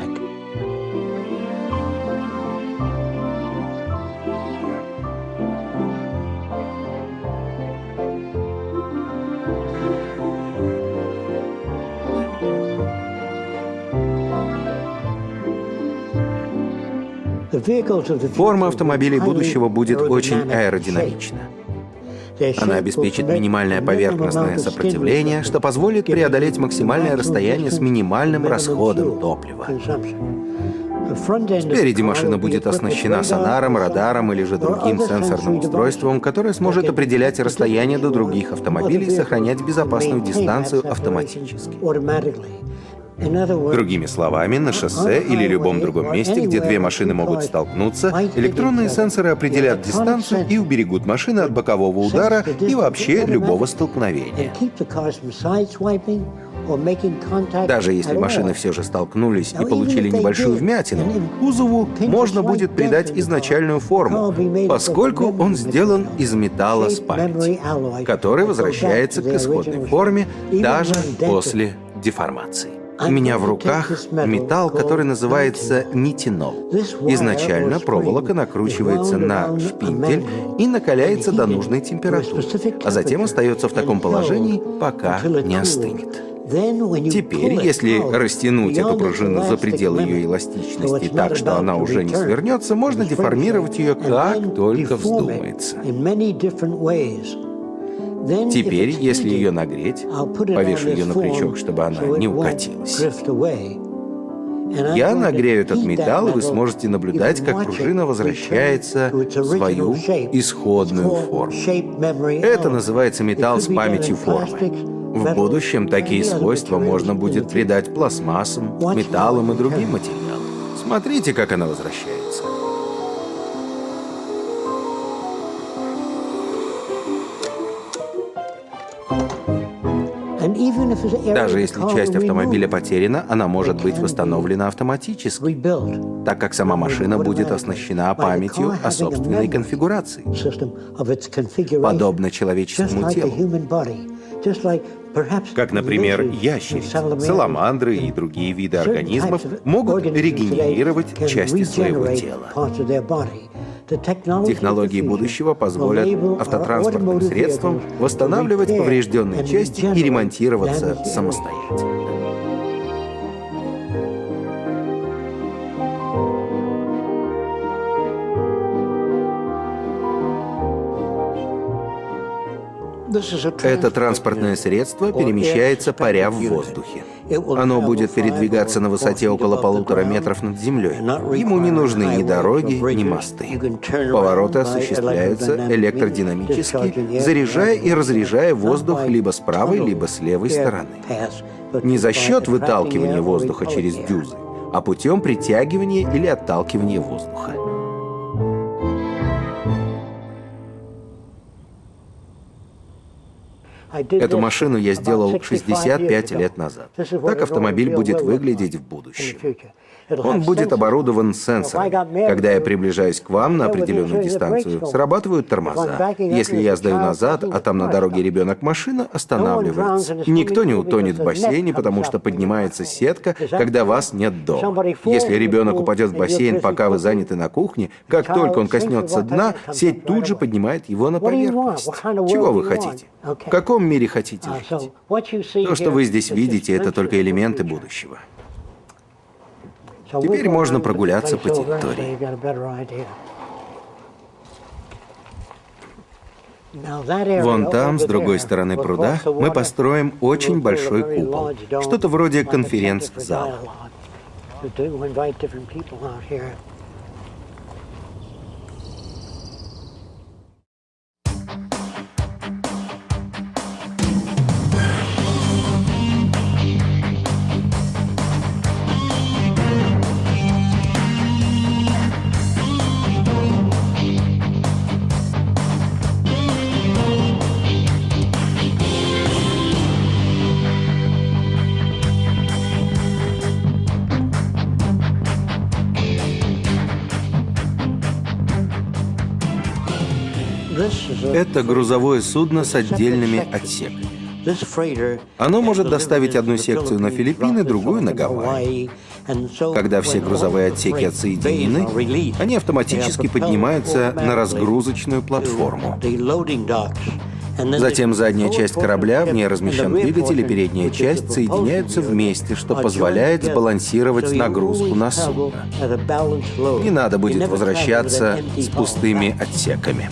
Форма автомобилей будущего будет очень аэродинамична. Она обеспечит минимальное поверхностное сопротивление, что позволит преодолеть максимальное расстояние с минимальным расходом топлива. Спереди машина будет оснащена сонаром, радаром или же другим сенсорным устройством, которое сможет определять расстояние до других автомобилей и сохранять безопасную дистанцию автоматически. Другими словами, на шоссе или любом другом месте, где две машины могут столкнуться, электронные сенсоры определят дистанцию и уберегут машины от бокового удара и вообще любого столкновения. Даже если машины все же столкнулись и получили небольшую вмятину, кузову можно будет придать изначальную форму, поскольку он сделан из металла с памятью, который возвращается к исходной форме даже после деформации. У меня в руках металл, который называется нитинол. Изначально проволока накручивается на шпиндель и накаляется до нужной температуры, а затем остается в таком положении, пока не остынет. Теперь, если растянуть эту пружину за пределы ее эластичности так, что она уже не свернется, можно деформировать ее как только вздумается. Теперь, если ее нагреть, повешу ее на крючок, чтобы она не укатилась. Я нагрею этот металл, и вы сможете наблюдать, как пружина возвращается в свою исходную форму. Это называется металл с памятью формы. В будущем такие свойства можно будет придать пластмассам, металлам и другим материалам. Смотрите, как она возвращается. Даже если часть автомобиля потеряна, она может быть восстановлена автоматически, так как сама машина будет оснащена памятью о собственной конфигурации, подобно человеческому телу. Как, например, ящерицы, саламандры и другие виды организмов могут регенерировать части своего тела. Технологии будущего позволят автотранспортным средствам восстанавливать поврежденные части и ремонтироваться самостоятельно. Это транспортное средство перемещается, паря в воздухе. Оно будет передвигаться на высоте около 1,5 метров над землей. Ему не нужны ни дороги, ни мосты. Повороты осуществляются электродинамически, заряжая и разряжая воздух либо с правой, либо с левой стороны. Не за счет выталкивания воздуха через дюзы, а путем притягивания или отталкивания воздуха. Эту машину я сделал 65 лет назад. Так автомобиль будет выглядеть в будущем. Он будет оборудован сенсорами. Когда я приближаюсь к вам на определенную дистанцию, срабатывают тормоза. Если я сдаю назад, а там на дороге ребенок-машина, останавливается. Никто не утонет в бассейне, потому что поднимается сетка, когда вас нет дома. Если ребенок упадет в бассейн, пока вы заняты на кухне, как только он коснется дна, сеть тут же поднимает его на поверхность. Чего вы хотите? В каком мире хотите жить? То, что вы здесь видите, это только элементы будущего. Теперь можно прогуляться по территории. Вон там, с другой стороны пруда, мы построим очень большой купол. Что-то вроде конференц-зала. Это грузовое судно с отдельными отсеками. Оно может доставить одну секцию на Филиппины, другую на Гавайи. Когда все грузовые отсеки отсоединены, они автоматически поднимаются на разгрузочную платформу. Затем задняя часть корабля, в ней размещен двигатель, и передняя часть соединяются вместе, что позволяет сбалансировать нагрузку на судно. Не надо будет возвращаться с пустыми отсеками.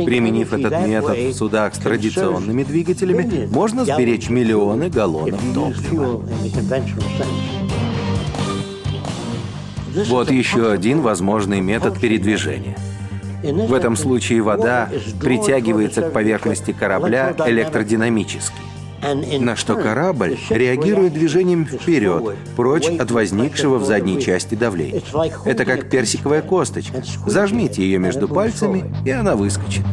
Применив этот метод в судах с традиционными двигателями, можно сберечь миллионы галлонов топлива. Вот еще один возможный метод передвижения. В этом случае вода притягивается к поверхности корабля электродинамически, на что корабль реагирует движением вперед, прочь от возникшего в задней части давления. Это как персиковая косточка. Зажмите ее между пальцами, и она выскочит.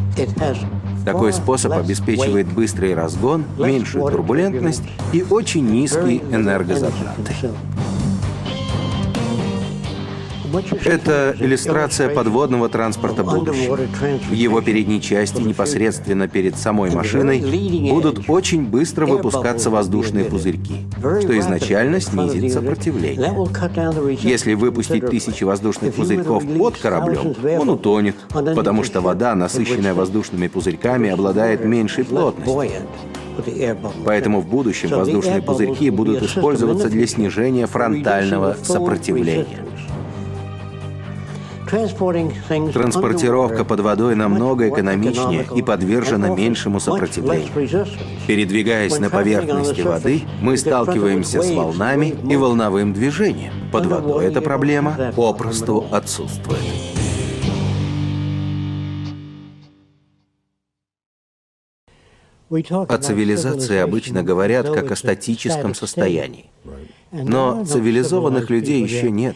Такой способ обеспечивает быстрый разгон, меньшую турбулентность и очень низкие энергозатраты. Это иллюстрация подводного транспорта будущего. В его передней части, непосредственно перед самой машиной, будут очень быстро выпускаться воздушные пузырьки, что изначально снизит сопротивление. Если выпустить 1000 воздушных пузырьков под кораблем, он утонет, потому что вода, насыщенная воздушными пузырьками, обладает меньшей плотностью. Поэтому в будущем воздушные пузырьки будут использоваться для снижения фронтального сопротивления. Транспортировка под водой намного экономичнее и подвержена меньшему сопротивлению. Передвигаясь на поверхности воды, мы сталкиваемся с волнами и волновым движением. Под водой эта проблема попросту отсутствует. О цивилизации обычно говорят как о статическом состоянии. Но цивилизованных людей еще нет.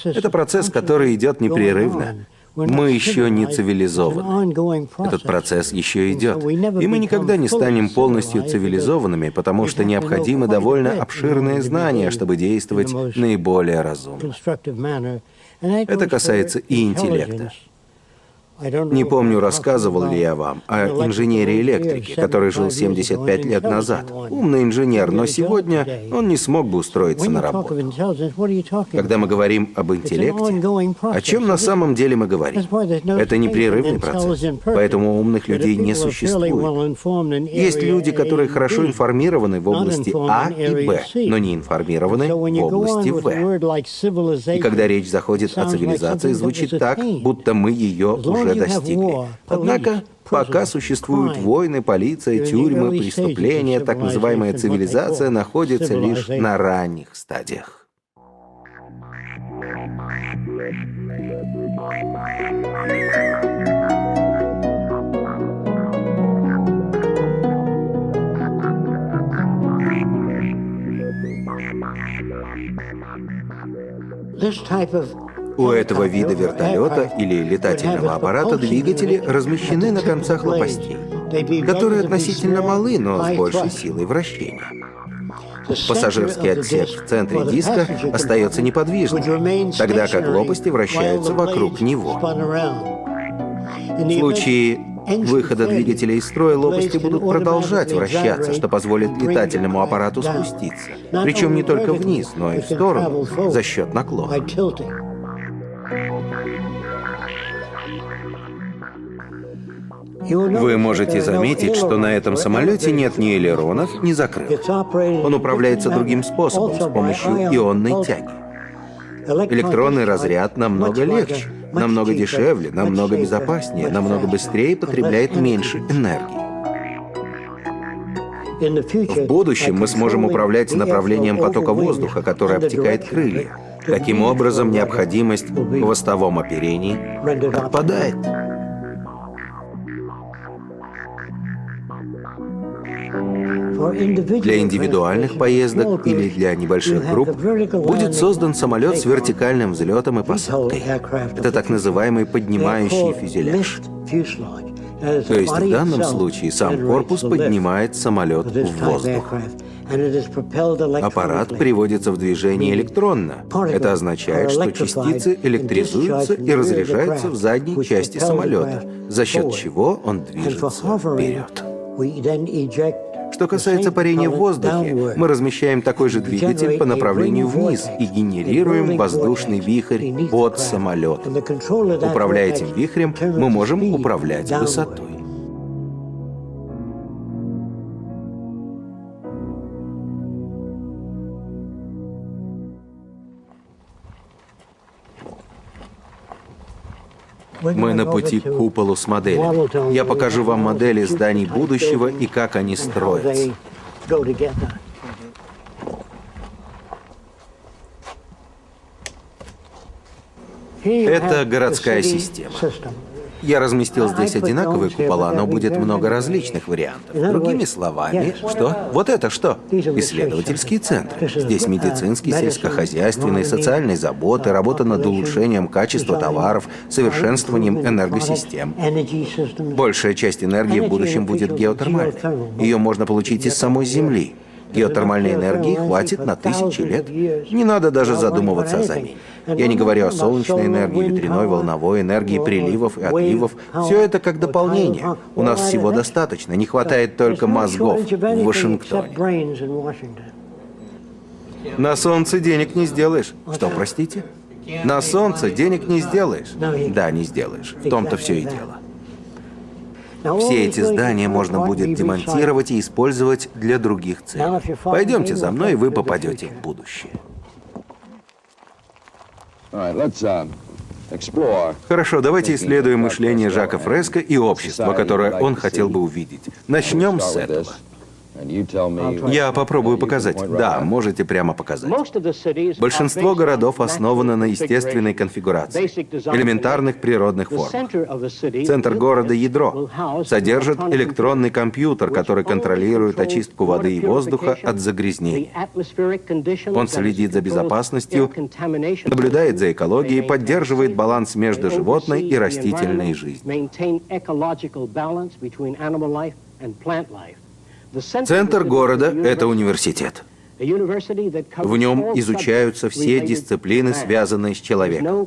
Это процесс, который идет непрерывно. Мы еще не цивилизованы. Этот процесс еще идет. И мы никогда не станем полностью цивилизованными, потому что необходимы довольно обширные знания, чтобы действовать наиболее разумно. Это касается и интеллекта. Не помню, рассказывал ли я вам о инженере-электрике, который жил 75 лет назад. Умный инженер, но сегодня он не смог бы устроиться на работу. Когда мы говорим об интеллекте, о чем на самом деле мы говорим? Это непрерывный процесс, поэтому умных людей не существует. Есть люди, которые хорошо информированы в области А и Б, но не информированы в области В. И когда речь заходит о цивилизации, звучит так, будто мы ее уже достигли. Однако, пока существуют войны, полиция, тюрьмы, преступления, так называемая цивилизация находится лишь на ранних стадиях. У этого вида вертолета или летательного аппарата двигатели размещены на концах лопастей. которые относительно малы, но с большей силой вращения. Пассажирский отсек в центре диска остается неподвижным, тогда как лопасти вращаются вокруг него. В случае выхода двигателя из строя лопасти будут продолжать вращаться, что позволит летательному аппарату спуститься. Причем не только вниз, но и в сторону за счет наклона. Вы можете заметить, что на этом самолете нет ни элеронов, ни закрылок. Он управляется другим способом, с помощью ионной тяги. Электронный разряд намного легче, намного дешевле, намного безопаснее, намного быстрее и потребляет меньше энергии. В будущем мы сможем управлять направлением потока воздуха, который обтекает крылья. Таким образом, необходимость в хвостовом оперении отпадает. Для индивидуальных поездок или для небольших групп будет создан самолет с вертикальным взлетом и посадкой. Это так называемый поднимающий фюзеляж. То есть в данном случае сам корпус поднимает самолет в воздух. Аппарат приводится в движение электронно. Это означает, что частицы электризуются и разряжаются в задней части самолета, за счет чего он движется вперед. Что касается парения в воздухе, мы размещаем такой же двигатель по направлению вниз и генерируем воздушный вихрь под самолетом. Управляя этим вихрем, мы можем управлять высотой. Мы на пути к куполу с моделями. Я покажу вам модели зданий будущего и как они строятся. Это городская система. Я разместил здесь одинаковые купола, но будет много различных вариантов. Другими словами, что? Вот это что? Исследовательские центры. Здесь медицинские, сельскохозяйственные, социальные заботы, работа над улучшением качества товаров, совершенствованием энергосистем. Большая часть энергии в будущем будет геотермальной. Ее можно получить из самой Земли. Геотермальной энергии хватит на тысячи лет. Не надо даже задумываться о замене. Я не говорю о солнечной энергии, ветряной, волновой энергии, приливов и отливов. Все это как дополнение. У нас всего достаточно, не хватает только мозгов в Вашингтоне. На солнце денег не сделаешь. Что, простите? На солнце денег не сделаешь. Да, не сделаешь. В том-то все и дело. Все эти здания можно будет демонтировать и использовать для других целей. Пойдемте за мной, и вы попадете в будущее. Хорошо, давайте исследуем мышление Жака Фреско и общество, которое он хотел бы увидеть. Начнем с этого. Я попробую показать. Да, можете прямо показать. Большинство городов основано на естественной конфигурации, элементарных природных формах. Центр города — ядро. Содержит электронный компьютер, который контролирует очистку воды и воздуха от загрязнений. Он следит за безопасностью, наблюдает за экологией, поддерживает баланс между животной и растительной жизнью. Центр города — это университет. В нем изучаются все дисциплины, связанные с человеком.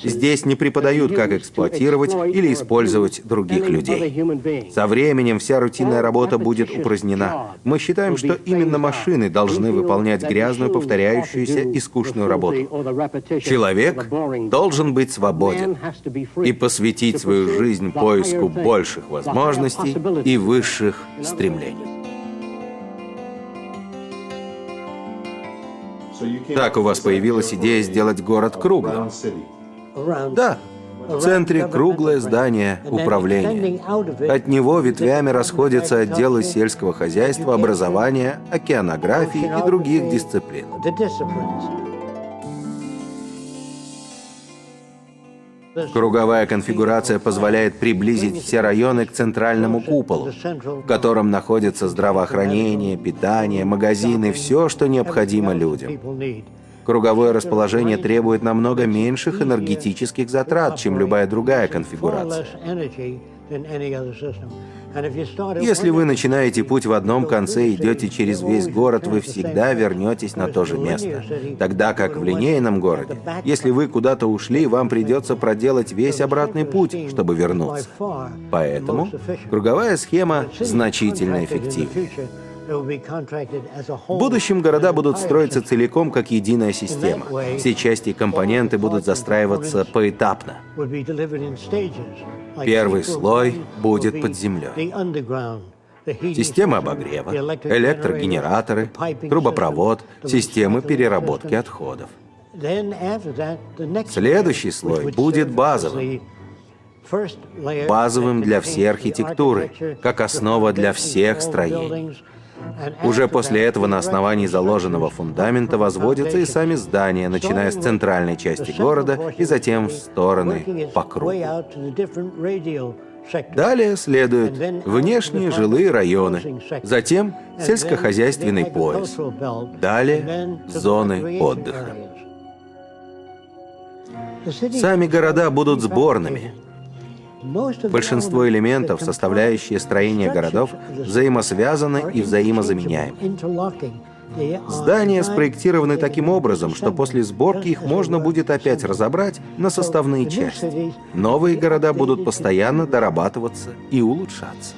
Здесь не преподают, как эксплуатировать или использовать других людей. Со временем вся рутинная работа будет упразднена. Мы считаем, что именно машины должны выполнять грязную, повторяющуюся и скучную работу. Человек должен быть свободен и посвятить свою жизнь поиску больших возможностей и высших стремлений. Так у вас появилась идея сделать город круглым. Да, в центре круглое здание управления. От него ветвями расходятся отделы сельского хозяйства, образования, океанографии и других дисциплин. Круговая конфигурация позволяет приблизить все районы к центральному куполу, в котором находится здравоохранение, питание, магазины, все, что необходимо людям. Круговое расположение требует намного меньших энергетических затрат, чем любая другая конфигурация. Если вы начинаете путь в одном конце и идете через весь город, вы всегда вернетесь на то же место. Тогда как в линейном городе, если вы куда-то ушли, вам придется проделать весь обратный путь, чтобы вернуться. Поэтому круговая схема значительно эффективнее. В будущем города будут строиться целиком как единая система. Все части и компоненты будут застраиваться поэтапно. Первый слой будет под землей. Система обогрева, электрогенераторы, трубопровод, системы переработки отходов. Следующий слой будет базовым. Базовым для всей архитектуры, как основа для всех строений. Уже после этого на основании заложенного фундамента возводятся и сами здания, начиная с центральной части города и затем в стороны по кругу. Далее следуют внешние жилые районы, затем сельскохозяйственный пояс, далее зоны отдыха. Сами города будут сборными. Большинство элементов, составляющие строение городов, взаимосвязаны и взаимозаменяемы. Здания спроектированы таким образом, что после сборки их можно будет опять разобрать на составные части. Новые города будут постоянно дорабатываться и улучшаться.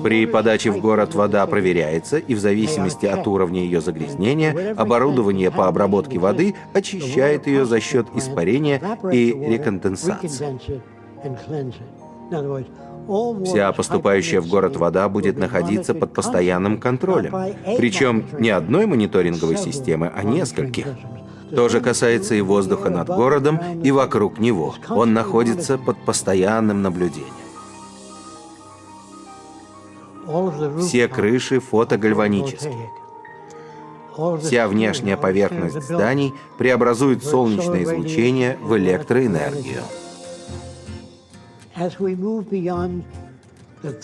При подаче в город вода проверяется, и в зависимости от уровня ее загрязнения, оборудование по обработке воды очищает ее за счет испарения и реконденсации. Вся поступающая в город вода будет находиться под постоянным контролем. Причем не одной мониторинговой системы, а нескольких. То же касается и воздуха над городом, и вокруг него. Он находится под постоянным наблюдением. Все крыши фотогальванические. Вся внешняя поверхность зданий преобразует солнечное излучение в электроэнергию.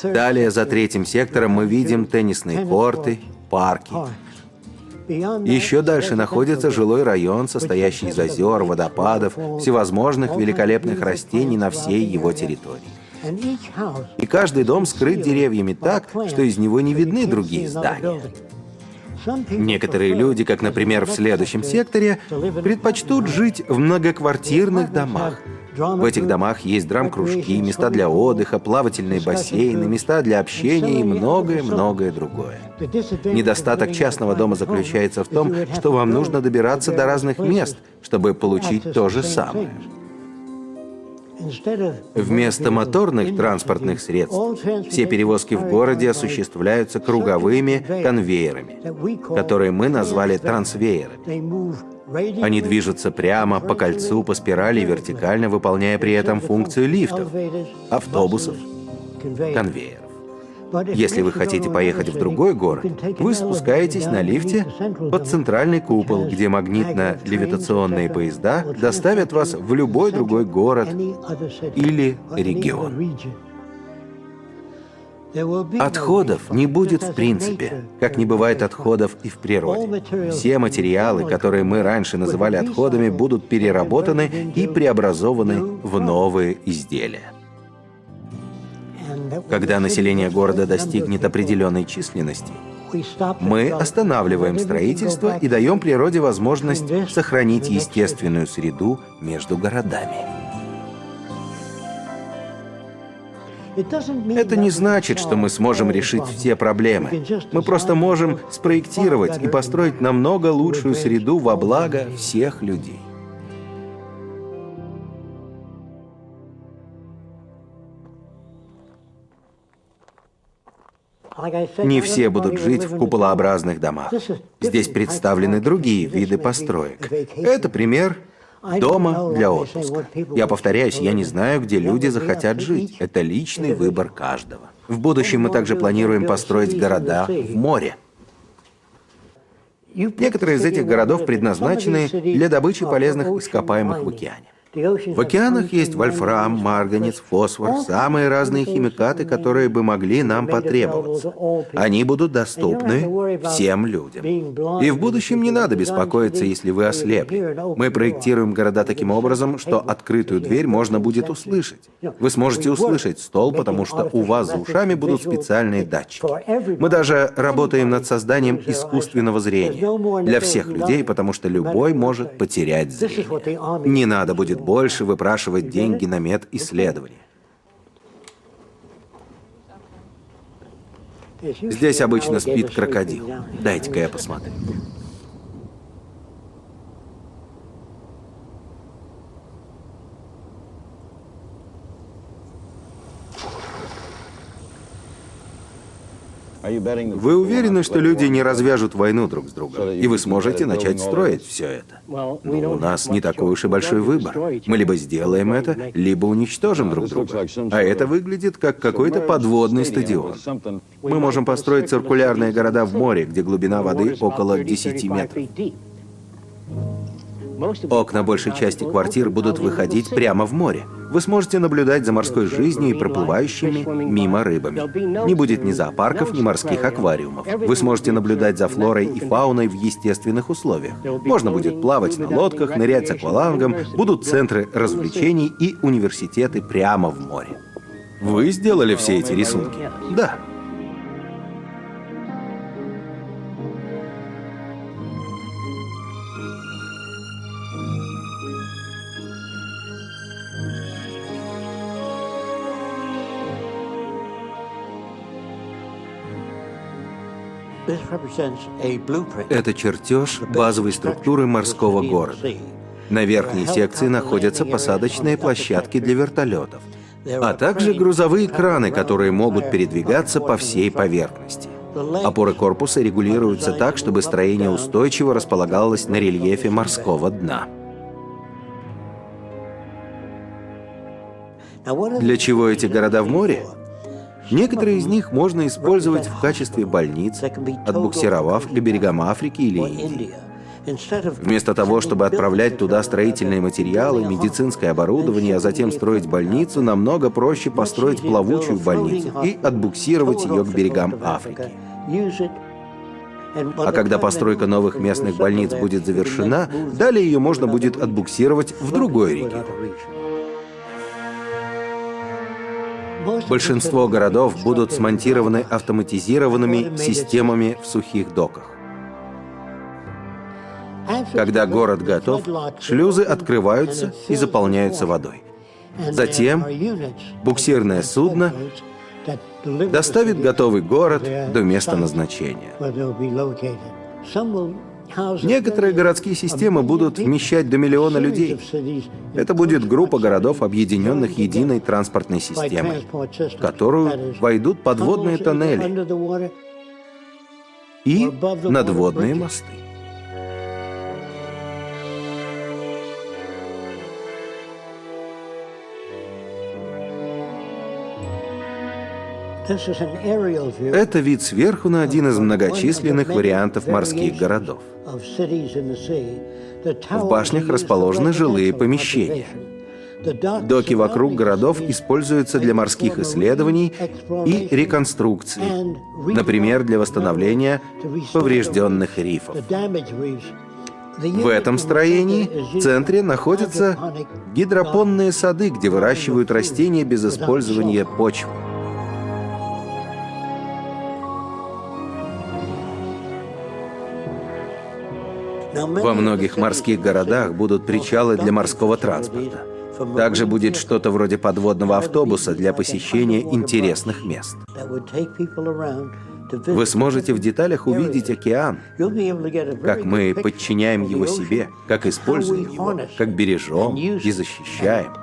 Далее, за третьим сектором, мы видим теннисные корты, парки. Еще дальше находится жилой район, состоящий из озер, водопадов, всевозможных великолепных растений на всей его территории. И каждый дом скрыт деревьями так, что из него не видны другие здания. Некоторые люди, как, например, в следующем секторе, предпочтут жить в многоквартирных домах. В этих домах есть драм-кружки, места для отдыха, плавательные бассейны, места для общения и многое-многое другое. Недостаток частного дома заключается в том, что вам нужно добираться до разных мест, чтобы получить то же самое. Вместо моторных транспортных средств все перевозки в городе осуществляются круговыми конвейерами, которые мы назвали трансвеерами. Они движутся прямо по кольцу, по спирали, вертикально, выполняя при этом функцию лифтов, автобусов, конвейеров. Если вы хотите поехать в другой город, вы спускаетесь на лифте под центральный купол, где магнитно-левитационные поезда доставят вас в любой другой город или регион. Отходов не будет в принципе, как не бывает отходов и в природе. Все материалы, которые мы раньше называли отходами, будут переработаны и преобразованы в новые изделия. Когда население города достигнет определенной численности, мы останавливаем строительство и даем природе возможность сохранить естественную среду между городами. Это не значит, что мы сможем решить все проблемы. Мы просто можем спроектировать и построить намного лучшую среду во благо всех людей. Не все будут жить в куполообразных домах. Здесь представлены другие виды построек. Это пример дома для отпуска. Я повторяюсь, я не знаю, где люди захотят жить. Это личный выбор каждого. В будущем мы также планируем построить города в море. Некоторые из этих городов предназначены для добычи полезных ископаемых в океане. В океанах есть вольфрам, марганец, фосфор, самые разные химикаты, которые бы могли нам потребоваться. Они будут доступны всем людям. И в будущем не надо беспокоиться, если вы ослепли. Мы проектируем города таким образом, что открытую дверь можно будет услышать. Вы сможете услышать стол, потому что у вас за ушами будут специальные датчики. Мы даже работаем над созданием искусственного зрения для всех людей, потому что любой может потерять зрение. Не надо будет больше выпрашивать деньги на медисследования. Здесь обычно спит крокодил. Дайте-ка я посмотрю. Вы уверены, что люди не развяжут войну друг с другом, и вы сможете начать строить все это? Но у нас не такой уж и большой выбор. Мы либо сделаем это, либо уничтожим друг друга. А это выглядит как какой-то подводный стадион. Мы можем построить циркулярные города в море, где глубина воды около 10 метров. Окна большей части квартир будут выходить прямо в море. Вы сможете наблюдать за морской жизнью и проплывающими мимо рыбами. Не будет ни зоопарков, ни морских аквариумов. Вы сможете наблюдать за флорой и фауной в естественных условиях. Можно будет плавать на лодках, нырять с аквалангом, будут центры развлечений и университеты прямо в море. Вы сделали все эти рисунки? Да. Это чертеж базовой структуры морского города. На верхней секции находятся посадочные площадки для вертолетов, а также грузовые краны, которые могут передвигаться по всей поверхности. Опоры корпуса регулируются так, чтобы строение устойчиво располагалось на рельефе морского дна. Для чего эти города в море? Некоторые из них можно использовать в качестве больниц, отбуксировав к берегам Африки или Индии. Вместо того, чтобы отправлять туда строительные материалы, медицинское оборудование, а затем строить больницу, намного проще построить плавучую больницу и отбуксировать ее к берегам Африки. А когда постройка новых местных больниц будет завершена, далее ее можно будет отбуксировать в другой регион. Большинство городов будут смонтированы автоматизированными системами в сухих доках. Когда город готов, шлюзы открываются и заполняются водой. Затем буксирное судно доставит готовый город до места назначения. Некоторые городские системы будут вмещать до 1 миллиона людей. Это будет группа городов, объединенных единой транспортной системой, в которую войдут подводные тоннели и надводные мосты. Это вид сверху на один из многочисленных вариантов морских городов. В башнях расположены жилые помещения. Доки вокруг городов используются для морских исследований и реконструкции, например, для восстановления поврежденных рифов. В этом строении в центре находятся гидропонные сады, где выращивают растения без использования почвы. Во многих морских городах будут причалы для морского транспорта. Также будет что-то вроде подводного автобуса для посещения интересных мест. Вы сможете в деталях увидеть океан, как мы подчиняем его себе, как используем его, как бережем и защищаем,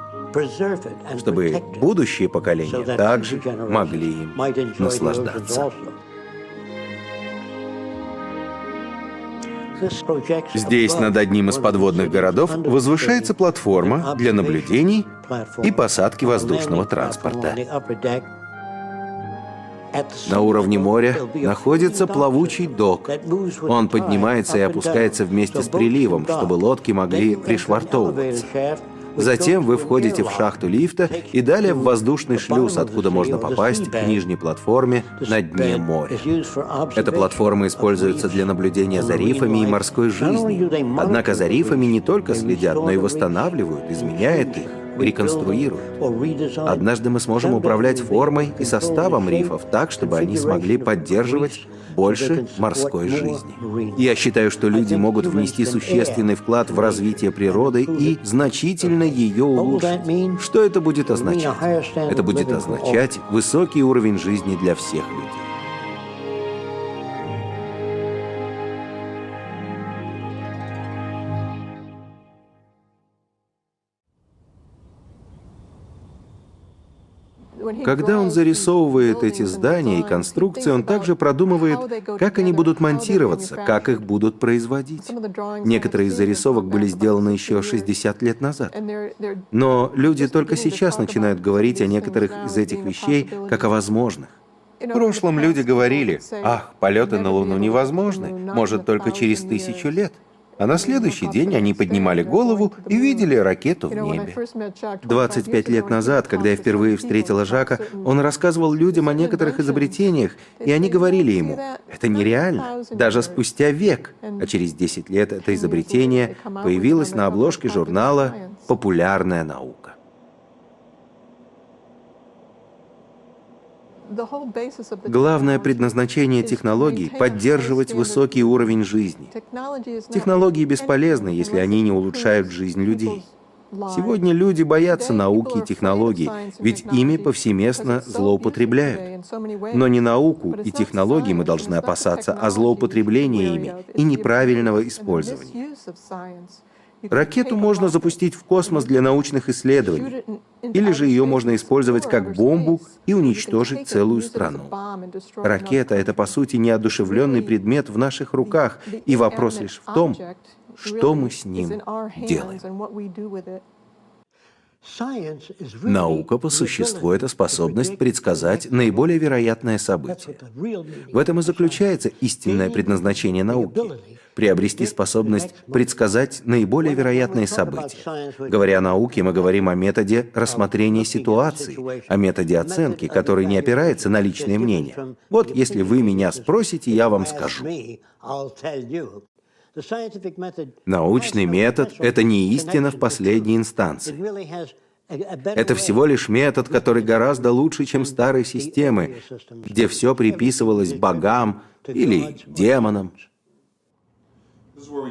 чтобы будущие поколения также могли им наслаждаться. Здесь над одним из подводных городов возвышается платформа для наблюдений и посадки воздушного транспорта. На уровне моря находится плавучий док. Он поднимается и опускается вместе с приливом, чтобы лодки могли пришвартовываться. Затем вы входите в шахту лифта и далее в воздушный шлюз, откуда можно попасть к нижней платформе на дне моря. Эта платформа используется для наблюдения за рифами и морской жизнью. Однако за рифами не только следят, но и восстанавливают, изменяют их, реконструируют. Однажды мы сможем управлять формой и составом рифов так, чтобы они смогли поддерживать больше морской жизни. Я считаю, что люди могут внести существенный вклад в развитие природы и значительно ее улучшить. Что это будет означать? Это будет означать высокий уровень жизни для всех людей. Когда он зарисовывает эти здания и конструкции, он также продумывает, как они будут монтироваться, как их будут производить. Некоторые из зарисовок были сделаны еще 60 лет назад. Но люди только сейчас начинают говорить о некоторых из этих вещей как о возможных. В прошлом люди говорили: «Ах, полеты на Луну невозможны, может, только через 1000 лет». А на следующий день они поднимали голову и видели ракету в небе. 25 лет назад, когда я впервые встретила Жака, он рассказывал людям о некоторых изобретениях, и они говорили ему: «Это нереально, даже спустя век». А через 10 лет это изобретение появилось на обложке журнала «Популярная наука». Главное предназначение технологий — поддерживать высокий уровень жизни. Технологии бесполезны, если они не улучшают жизнь людей. Сегодня люди боятся науки и технологий, ведь ими повсеместно злоупотребляют. Но не науку и технологии мы должны опасаться, а злоупотребления ими и неправильного использования. Ракету можно запустить в космос для научных исследований, или же ее можно использовать как бомбу и уничтожить целую страну. Ракета — это, по сути, неодушевленный предмет в наших руках, и вопрос лишь в том, что мы с ним делаем. Наука по существу — это способность предсказать наиболее вероятное событие. В этом и заключается истинное предназначение науки — приобрести способность предсказать наиболее вероятные события. Говоря о науке, мы говорим о методе рассмотрения ситуации, о методе оценки, который не опирается на личное мнение. Вот если вы меня спросите, я вам скажу. Научный метод — это не истина в последней инстанции. Это всего лишь метод, который гораздо лучше, чем старые системы, где все приписывалось богам или демонам.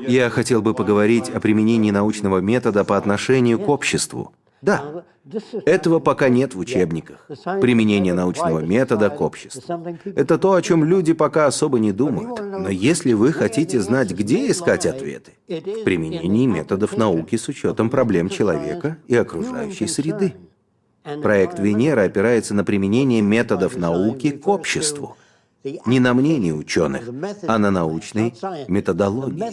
Я хотел бы поговорить о применении научного метода по отношению к обществу. Да, этого пока нет в учебниках. Применение научного метода к обществу. Это то, о чем люди пока особо не думают. Но если вы хотите знать, где искать ответы, в применении методов науки с учетом проблем человека и окружающей среды. Проект Венера опирается на применение методов науки к обществу. Не на мнение ученых, а на научной методологии.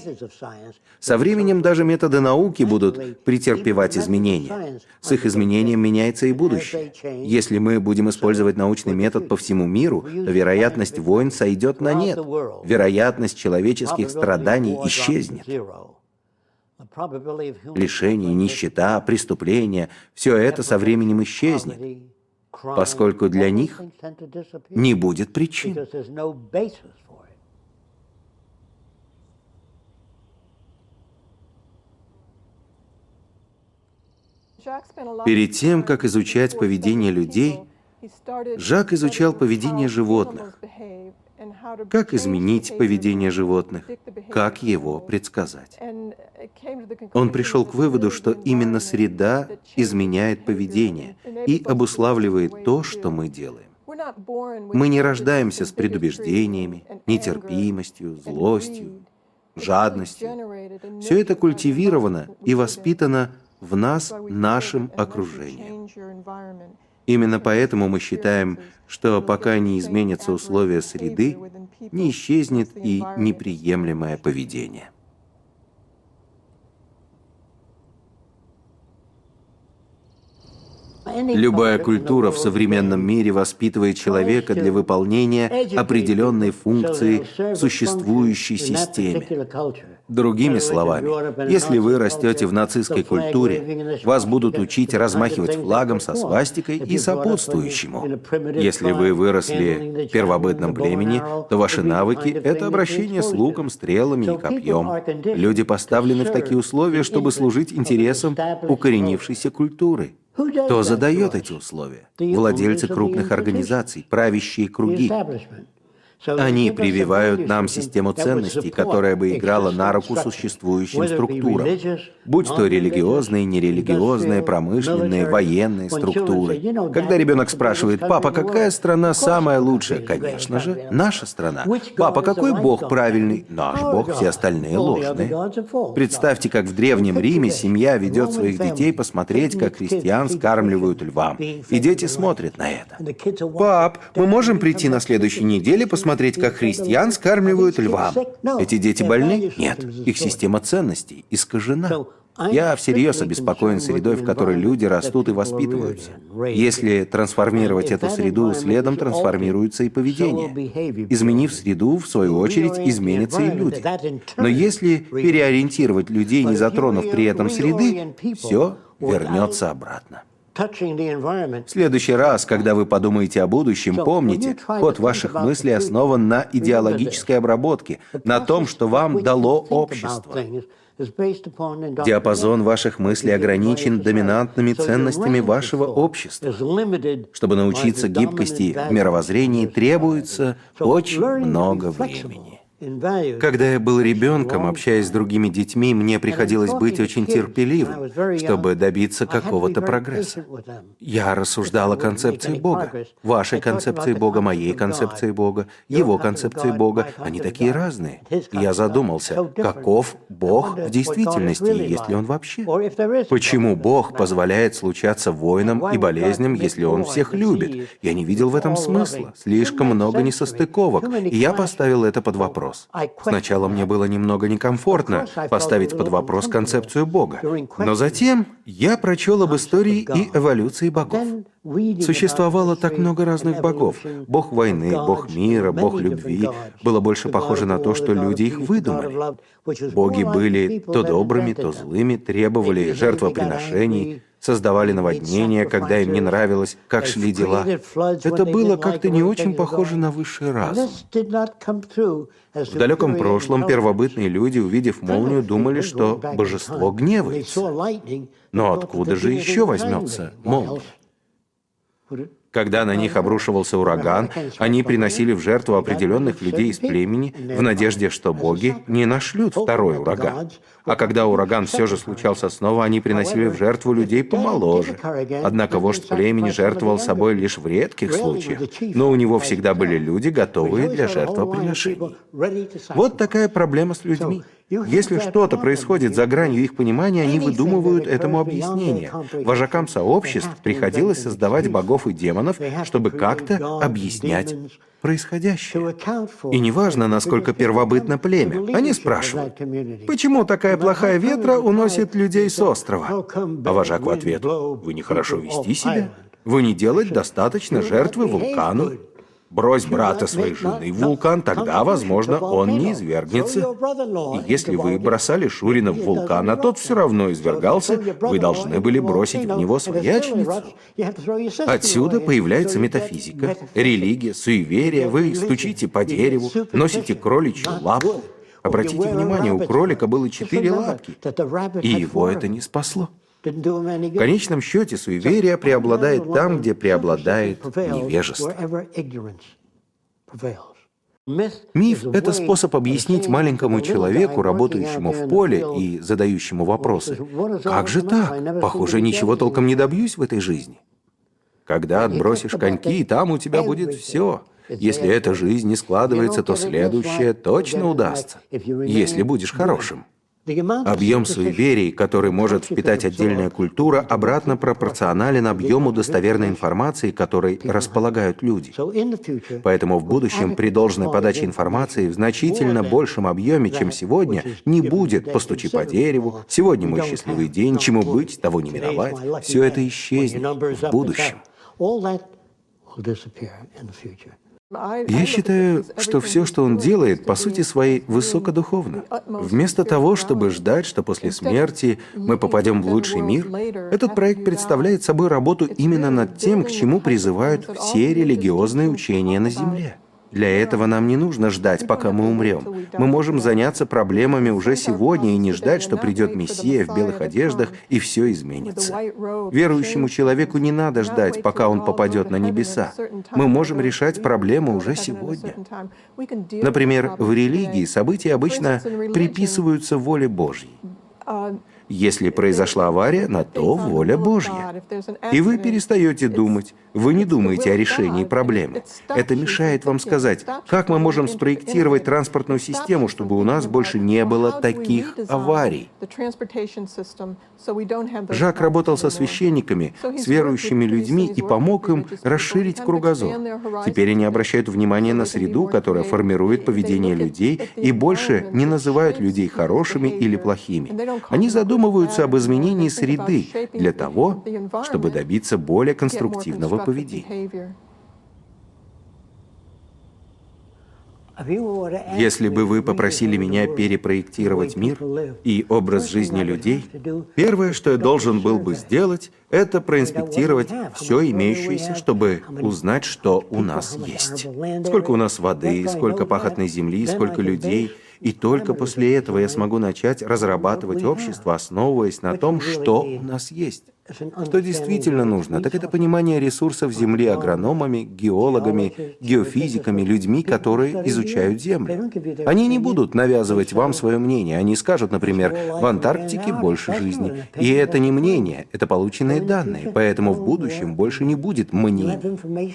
Со временем даже методы науки будут претерпевать изменения. С их изменением меняется и будущее. Если мы будем использовать научный метод по всему миру, то вероятность войн сойдет на нет. Вероятность человеческих страданий исчезнет. Лишения, нищета, преступления — все это со временем исчезнет, поскольку для них не будет причин. Перед тем, как изучать поведение людей, Жак изучал поведение животных. Как изменить поведение животных? Как его предсказать? Он пришел к выводу, что именно среда изменяет поведение и обуславливает то, что мы делаем. Мы не рождаемся с предубеждениями, нетерпимостью, злостью, жадностью. Все это культивировано и воспитано в нас нашим окружением. Именно поэтому мы считаем, что пока не изменятся условия среды, не исчезнет и неприемлемое поведение. Любая культура в современном мире воспитывает человека для выполнения определенной функции в существующей системе. Другими словами, если вы растете в нацистской культуре, вас будут учить размахивать флагом со свастикой и сопутствующему. Если вы выросли в первобытном племени, то ваши навыки – это обращение с луком, стрелами и копьем. Люди поставлены в такие условия, чтобы служить интересам укоренившейся культуры. Кто задает эти условия? Владельцы крупных организаций, правящие круги. Они прививают нам систему ценностей, которая бы играла на руку существующим структурам, будь то религиозные, нерелигиозные, промышленные, военные структуры. Когда ребенок спрашивает: «Папа, какая страна самая лучшая?» Конечно же, наша страна. «Папа, какой бог правильный?» Наш бог, все остальные ложные. Представьте, как в Древнем Риме семья ведет своих детей посмотреть, как христиан скармливают львам. И дети смотрят на это. «Пап, мы можем прийти на следующей неделе посмотреть, как христиан скармливают львам?» Эти дети больны? Нет. Их система ценностей искажена. Я всерьез обеспокоен средой, в которой люди растут и воспитываются. Если трансформировать эту среду, следом трансформируется и поведение. Изменив среду, в свою очередь, изменятся и люди. Но если переориентировать людей, не затронув при этом среды, все вернется обратно. В следующий раз, когда вы подумаете о будущем, помните, ход ваших мыслей основан на идеологической обработке, на том, что вам дало общество. Диапазон ваших мыслей ограничен доминантными ценностями вашего общества. Чтобы научиться гибкости в мировоззрении, требуется очень много времени. Когда я был ребенком, общаясь с другими детьми, мне приходилось быть очень терпеливым, чтобы добиться какого-то прогресса. Я рассуждал о концепции Бога, вашей концепции Бога, моей концепции Бога, его концепции Бога. Они такие разные. И я задумался, каков Бог в действительности, и есть ли он вообще? Почему Бог позволяет случаться войнам и болезням, если он всех любит? Я не видел в этом смысла. Слишком много несостыковок, и я поставил это под вопрос. Сначала мне было немного некомфортно поставить под вопрос концепцию Бога. Но затем я прочел об истории и эволюции богов. Существовало так много разных богов. Бог войны, бог мира, бог любви. Было больше похоже на то, что люди их выдумали. Боги были то добрыми, то злыми, требовали жертвоприношений, создавали наводнения, когда им не нравилось, как шли дела. Это было как-то не очень похоже на высший разум. В далеком прошлом первобытные люди, увидев молнию, думали, что божество гневается. Но откуда же еще возьмется молния? Когда на них обрушивался ураган, они приносили в жертву определенных людей из племени в надежде, что боги не нашлют второй ураган. А когда ураган все же случался снова, они приносили в жертву людей помоложе. Однако вождь племени жертвовал собой лишь в редких случаях, но у него всегда были люди, готовые для жертвоприношений. Вот такая проблема с людьми. Если что-то происходит за гранью их понимания, они выдумывают этому объяснение. Вожакам сообществ приходилось создавать богов и демонов, чтобы как-то объяснять происходящее. И неважно, насколько первобытно племя. Они спрашивают: «Почему такая плохая ветра уносит людей с острова?» А вожак в ответ: «Вы нехорошо вести себя? Вы не делаете достаточно жертвы вулкану? Брось брата своей жены в вулкан, тогда, возможно, он не извергнется. И если вы бросали Шурина в вулкан, а тот все равно извергался, вы должны были бросить в него свояченицу». Отсюда появляется метафизика, религия, суеверие. Вы стучите по дереву, носите кроличью лапку. Обратите внимание, у кролика было 4 лапки, и его это не спасло. В конечном счете, суеверие преобладает там, где преобладает невежество. Миф – это способ объяснить маленькому человеку, работающему в поле и задающему вопросы: «Как же так? Похоже, ничего толком не добьюсь в этой жизни». Когда отбросишь коньки, там у тебя будет все. Если эта жизнь не складывается, то следующая точно удастся, если будешь хорошим. Объем суеверий, который может впитать отдельная культура, обратно пропорционален объему достоверной информации, которой располагают люди. Поэтому в будущем при должной подаче информации в значительно большем объеме, чем сегодня, не будет «постучи по дереву», «сегодня мой счастливый день», «чему быть, того не миновать». Все это исчезнет в будущем. Я считаю, что все, что он делает, по сути своей, высокодуховно. Вместо того, чтобы ждать, что после смерти мы попадем в лучший мир, этот проект представляет собой работу именно над тем, к чему призывают все религиозные учения на Земле. Для этого нам не нужно ждать, пока мы умрем. Мы можем заняться проблемами уже сегодня и не ждать, что придет Мессия в белых одеждах и все изменится. Верующему человеку не надо ждать, пока он попадет на небеса. Мы можем решать проблемы уже сегодня. Например, в религии события обычно приписываются воле Божьей. Если произошла авария, на то воля Божья. И вы перестаете думать, вы не думаете о решении проблемы. Это мешает вам сказать, как мы можем спроектировать транспортную систему, чтобы у нас больше не было таких аварий. Жак работал со священниками, с верующими людьми и помог им расширить кругозор. Теперь они обращают внимание на среду, которая формирует поведение людей, и больше не называют людей хорошими или плохими. Они задумываются об изменении среды для того, чтобы добиться более конструктивного поведения. Если бы вы попросили меня перепроектировать мир и образ жизни людей, первое, что я должен был бы сделать, это проинспектировать все имеющееся, чтобы узнать, что у нас есть. Сколько у нас воды, сколько пахотной земли, сколько людей. И только после этого я смогу начать разрабатывать общество, основываясь на том, что у нас есть. Что действительно нужно, так это понимание ресурсов Земли агрономами, геологами, геофизиками, людьми, которые изучают Землю. Они не будут навязывать вам свое мнение. Они скажут, например, в Антарктике больше жизни. И это не мнение, это полученные данные. Поэтому в будущем больше не будет мнений.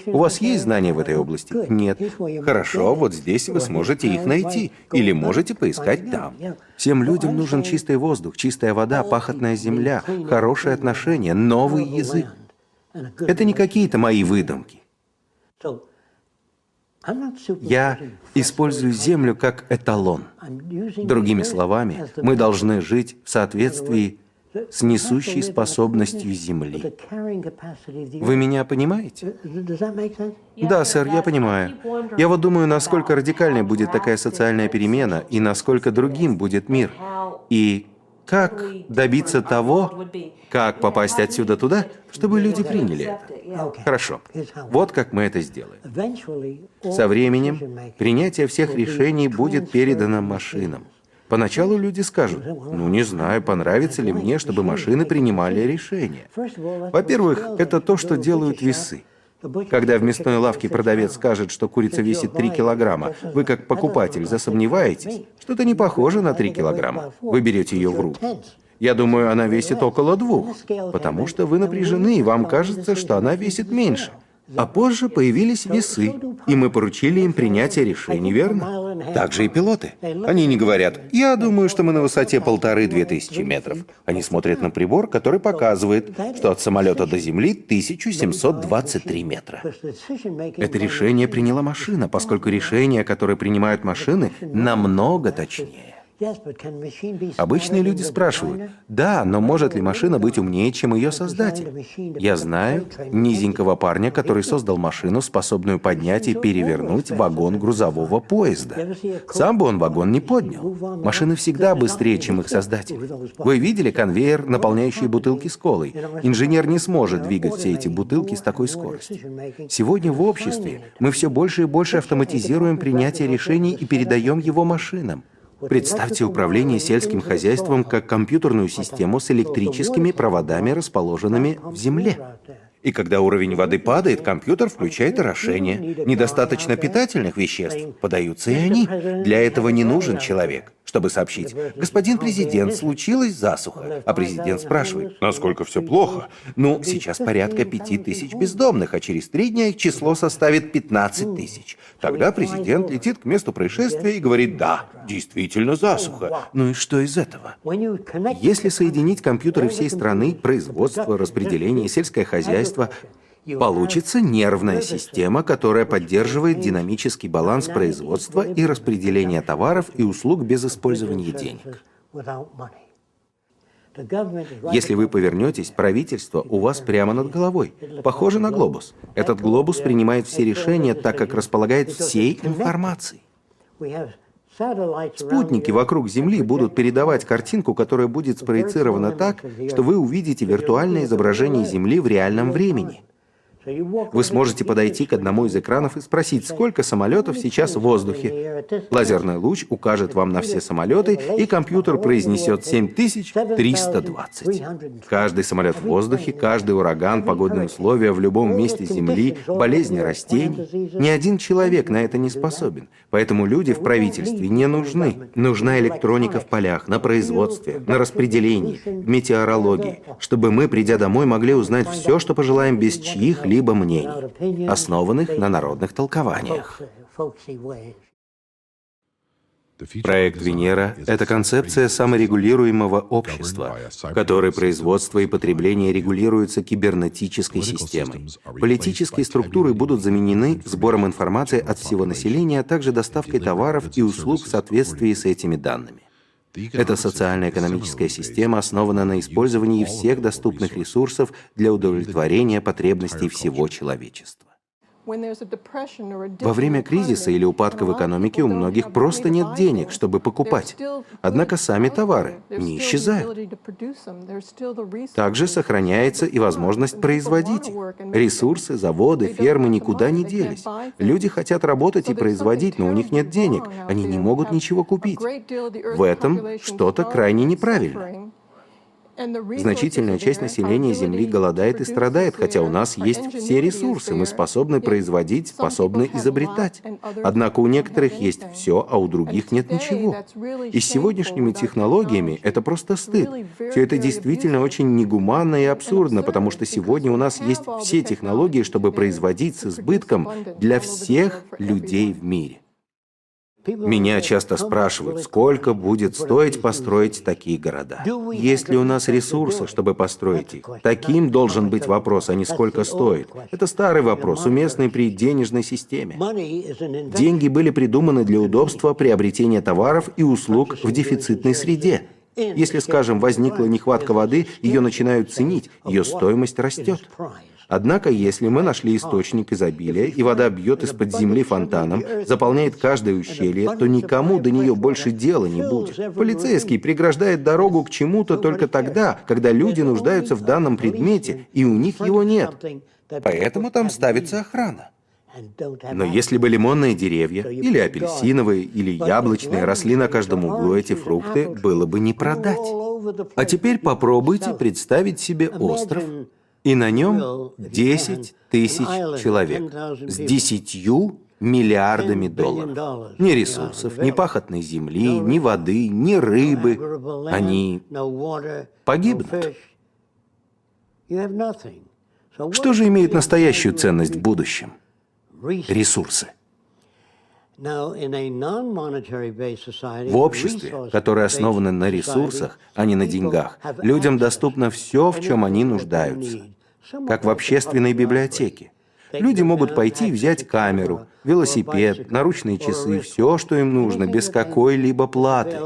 У вас есть знания в этой области? Нет. Хорошо, вот здесь вы сможете их найти. Или можете поискать там. Всем людям нужен чистый воздух, чистая вода, пахотная земля, хорошие отношения, новый язык. Это не какие-то мои выдумки. Я использую землю как эталон. Другими словами, мы должны жить в соответствии с несущей способностью Земли. Вы меня понимаете? Да, сэр, я понимаю. Я вот думаю, насколько радикальной будет такая социальная перемена, и насколько другим будет мир. И как добиться того, как попасть отсюда туда, чтобы люди приняли это. Хорошо. Вот как мы это сделаем. Со временем принятие всех решений будет передано машинам. Поначалу люди скажут, ну не знаю, понравится ли мне, чтобы машины принимали решения. Во-первых, это то, что делают весы. Когда в мясной лавке продавец скажет, что курица весит 3 килограмма, вы как покупатель засомневаетесь, что-то не похоже на 3 килограмма. Вы берете ее в руки. Я думаю, она весит около 2, потому что вы напряжены, и вам кажется, что она весит меньше. А позже появились весы, и мы поручили им принятие решений, верно? Так же и пилоты. Они не говорят, я думаю, что мы на высоте 1500-2000 метров. Они смотрят на прибор, который показывает, что от самолета до земли 1723 метра. Это решение приняла машина, поскольку решения, которые принимают машины, намного точнее. Обычные люди спрашивают, да, но может ли машина быть умнее, чем ее создатель? Я знаю низенького парня, который создал машину, способную поднять и перевернуть вагон грузового поезда. Сам бы он вагон не поднял. Машины всегда быстрее, чем их создатели. Вы видели конвейер, наполняющий бутылки с колой? Инженер не сможет двигать все эти бутылки с такой скоростью. Сегодня в обществе мы все больше и больше автоматизируем принятие решений и передаем его машинам. Представьте управление сельским хозяйством как компьютерную систему с электрическими проводами, расположенными в земле. И когда уровень воды падает, компьютер включает орошение. Недостаточно питательных веществ, подаются и они. Для этого не нужен человек. чтобы сообщить: «Господин президент, случилась засуха». А президент спрашивает: «Насколько все плохо?» «Ну, сейчас порядка 5000 бездомных, а через 3 дня их число составит 15 000. Тогда президент летит к месту происшествия и говорит: «Да, действительно засуха». Ну и что из этого? Если соединить компьютеры всей страны, производство, распределение, сельское хозяйство, получится нервная система, которая поддерживает динамический баланс производства и распределения товаров и услуг без использования денег. Если вы повернетесь, правительство у вас прямо над головой. Похоже на глобус. Этот глобус принимает все решения, так как располагает всей информацией. Спутники вокруг Земли будут передавать картинку, которая будет спроецирована так, что вы увидите виртуальное изображение Земли в реальном времени. Вы сможете подойти к одному из экранов и спросить, сколько самолетов сейчас в воздухе. Лазерный луч укажет вам на все самолеты, и компьютер произнесет 7320. Каждый самолет в воздухе, каждый ураган, погодные условия в любом месте Земли, болезни растений. Ни один человек на это не способен. Поэтому люди в правительстве не нужны. Нужна электроника в полях, на производстве, на распределении, в метеорологии, чтобы мы, придя домой, могли узнать все, что пожелаем, без чьих-либо мнений, основанных на народных толкованиях. Проект Венера – это концепция саморегулируемого общества, в которой производство и потребление регулируются кибернетической системой. Политические структуры будут заменены сбором информации от всего населения, а также доставкой товаров и услуг в соответствии с этими данными. Эта социально-экономическая система основана на использовании всех доступных ресурсов для удовлетворения потребностей всего человечества. Во время кризиса или упадка в экономике у многих просто нет денег, чтобы покупать. Однако сами товары не исчезают. Также сохраняется и возможность производить их. Ресурсы, заводы, фермы никуда не делись. Люди хотят работать и производить, но у них нет денег. Они не могут ничего купить. В этом что-то крайне неправильно. Значительная часть населения Земли голодает и страдает, хотя у нас есть все ресурсы, мы способны производить, способны изобретать. Однако у некоторых есть все, а у других нет ничего. И с сегодняшними технологиями это просто стыд. Все это действительно очень негуманно и абсурдно, потому что сегодня у нас есть все технологии, чтобы производить с избытком для всех людей в мире. Меня часто спрашивают, сколько будет стоить построить такие города. Есть ли у нас ресурсы, чтобы построить их? Таким должен быть вопрос, а не сколько стоит. Это старый вопрос, уместный при денежной системе. Деньги были придуманы для удобства приобретения товаров и услуг в дефицитной среде. Если, скажем, возникла нехватка воды, ее начинают ценить, ее стоимость растет. Однако, если мы нашли источник изобилия, и вода бьет из-под земли фонтаном, заполняет каждое ущелье, то никому до нее больше дела не будет. Полицейский преграждает дорогу к чему-то только тогда, когда люди нуждаются в данном предмете, и у них его нет. Поэтому там ставится охрана. Но если бы лимонные деревья, или апельсиновые, или яблочные росли на каждом углу, эти фрукты было бы не продать. А теперь попробуйте представить себе остров, и на нем 10 тысяч человек с 10 миллиардами долларов. Ни ресурсов, ни пахотной земли, ни воды, ни рыбы. Они погибнут. Что же имеет настоящую ценность в будущем? Ресурсы. В обществе, которое основано на ресурсах, а не на деньгах, людям доступно все, в чем они нуждаются. Как в общественной библиотеке. Люди могут пойти и взять камеру, велосипед, наручные часы, все, что им нужно, без какой-либо платы.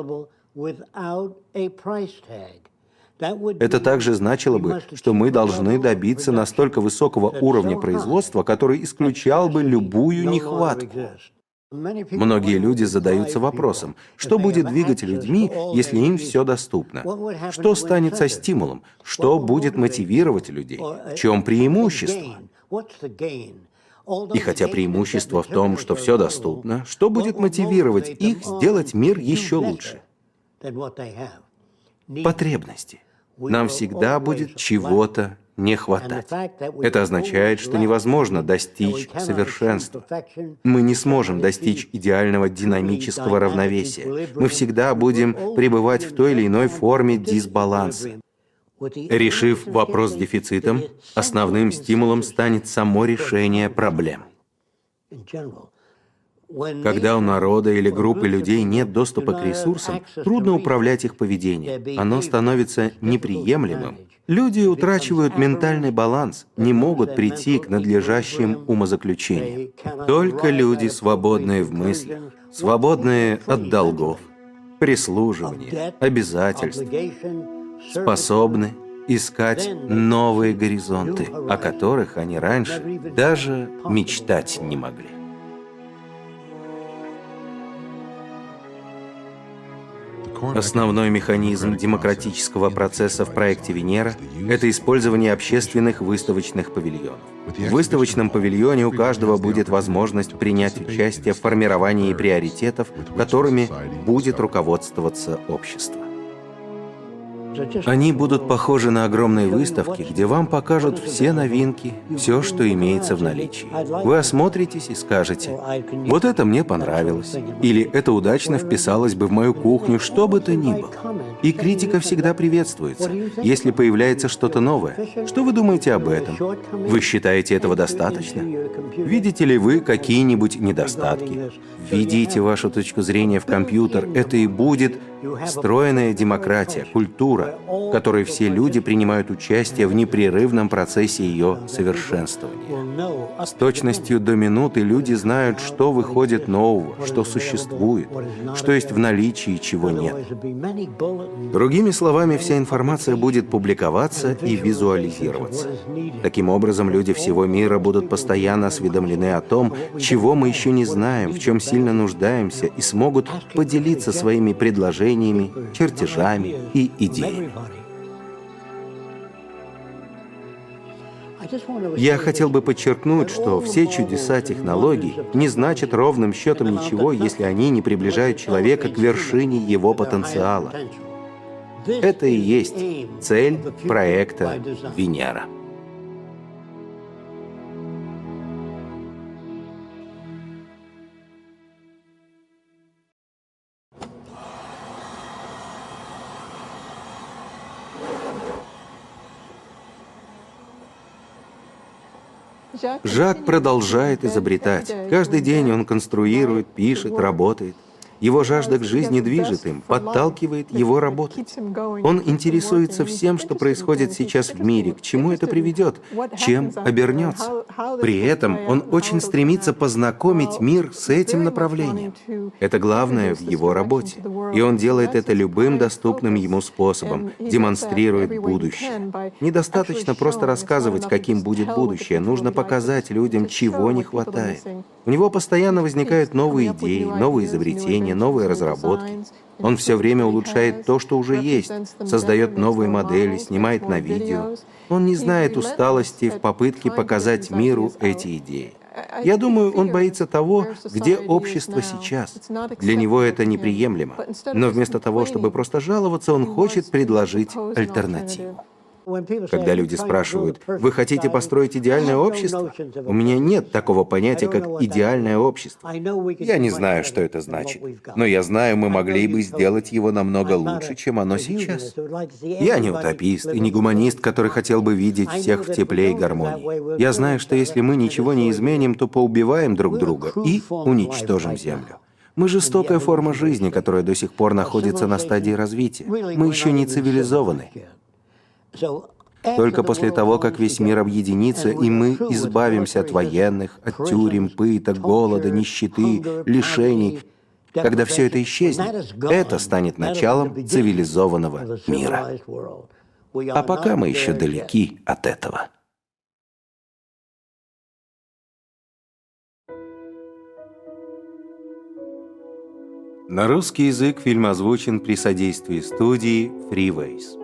Это также значило бы, что мы должны добиться настолько высокого уровня производства, который исключал бы любую нехватку. Многие люди задаются вопросом, что будет двигать людьми, если им все доступно? Что станет со стимулом? Что будет мотивировать людей? В чем преимущество? И хотя преимущество в том, что все доступно, что будет мотивировать их сделать мир еще лучше? Потребности. Нам всегда будет чего-то не хватать. Это означает, что невозможно достичь совершенства. Мы не сможем достичь идеального динамического равновесия. Мы всегда будем пребывать в той или иной форме дисбаланса. Решив вопрос с дефицитом, основным стимулом станет само решение проблем. Когда у народа или группы людей нет доступа к ресурсам, трудно управлять их поведением. Оно становится неприемлемым. Люди утрачивают ментальный баланс, не могут прийти к надлежащим умозаключениям. Только люди, свободные в мыслях, свободные от долгов, прислуживания, обязательств, способны искать новые горизонты, о которых они раньше даже мечтать не могли. Основной механизм демократического процесса в проекте «Венера» — это использование общественных выставочных павильонов. В выставочном павильоне у каждого будет возможность принять участие в формировании приоритетов, которыми будет руководствоваться общество. Они будут похожи на огромные выставки, где вам покажут все новинки, все, что имеется в наличии. Вы осмотритесь и скажете: «Вот это мне понравилось», или «Это удачно вписалось бы в мою кухню», что бы то ни было. И критика всегда приветствуется, если появляется что-то новое. Что вы думаете об этом? Вы считаете этого достаточно? Видите ли вы какие-нибудь недостатки? Введите вашу точку зрения в компьютер. Это и будет встроенная демократия, культура, в которой все люди принимают участие в непрерывном процессе ее совершенствования. С точностью до минуты люди знают, что выходит нового, что существует, что есть в наличии, чего нет. Другими словами, вся информация будет публиковаться и визуализироваться. Таким образом, люди всего мира будут постоянно осведомлены о том, чего мы еще не знаем, в чем сильно нуждаемся, и смогут поделиться своими предложениями, чертежами и идеями. Я хотел бы подчеркнуть, что все чудеса технологий не значат ровным счетом ничего, если они не приближают человека к вершине его потенциала. Это и есть цель проекта «Венера». Жак продолжает изобретать. Каждый день он конструирует, пишет, работает. Его жажда к жизни движет им, подталкивает его работать. Он интересуется всем, что происходит сейчас в мире, к чему это приведет, чем обернется. При этом он очень стремится познакомить мир с этим направлением. Это главное в его работе. И он делает это любым доступным ему способом, демонстрирует будущее. Недостаточно просто рассказывать, каким будет будущее, нужно показать людям, чего не хватает. У него постоянно возникают новые идеи, новые изобретения, новые разработки. Он все время улучшает то, что уже есть, создает новые модели, снимает на видео. Он не знает усталости в попытке показать миру эти идеи. Я думаю, он боится того, где общество сейчас. Для него это неприемлемо. Но вместо того, чтобы просто жаловаться, он хочет предложить альтернативу. Когда люди спрашивают: «Вы хотите построить идеальное общество?» У меня нет такого понятия, как идеальное общество. Я не знаю, что это значит. Но я знаю, мы могли бы сделать его намного лучше, чем оно сейчас. Я не утопист и не гуманист, который хотел бы видеть всех в тепле и гармонии. Я знаю, что если мы ничего не изменим, то поубиваем друг друга и уничтожим Землю. Мы жестокая форма жизни, которая до сих пор находится на стадии развития. Мы еще не цивилизованы. Только после того, как весь мир объединится, и мы избавимся от военных, от тюрем, пыток, голода, нищеты, лишений, когда все это исчезнет, это станет началом цивилизованного мира. А пока мы еще далеки от этого. На русский язык фильм озвучен при содействии студии Freeways.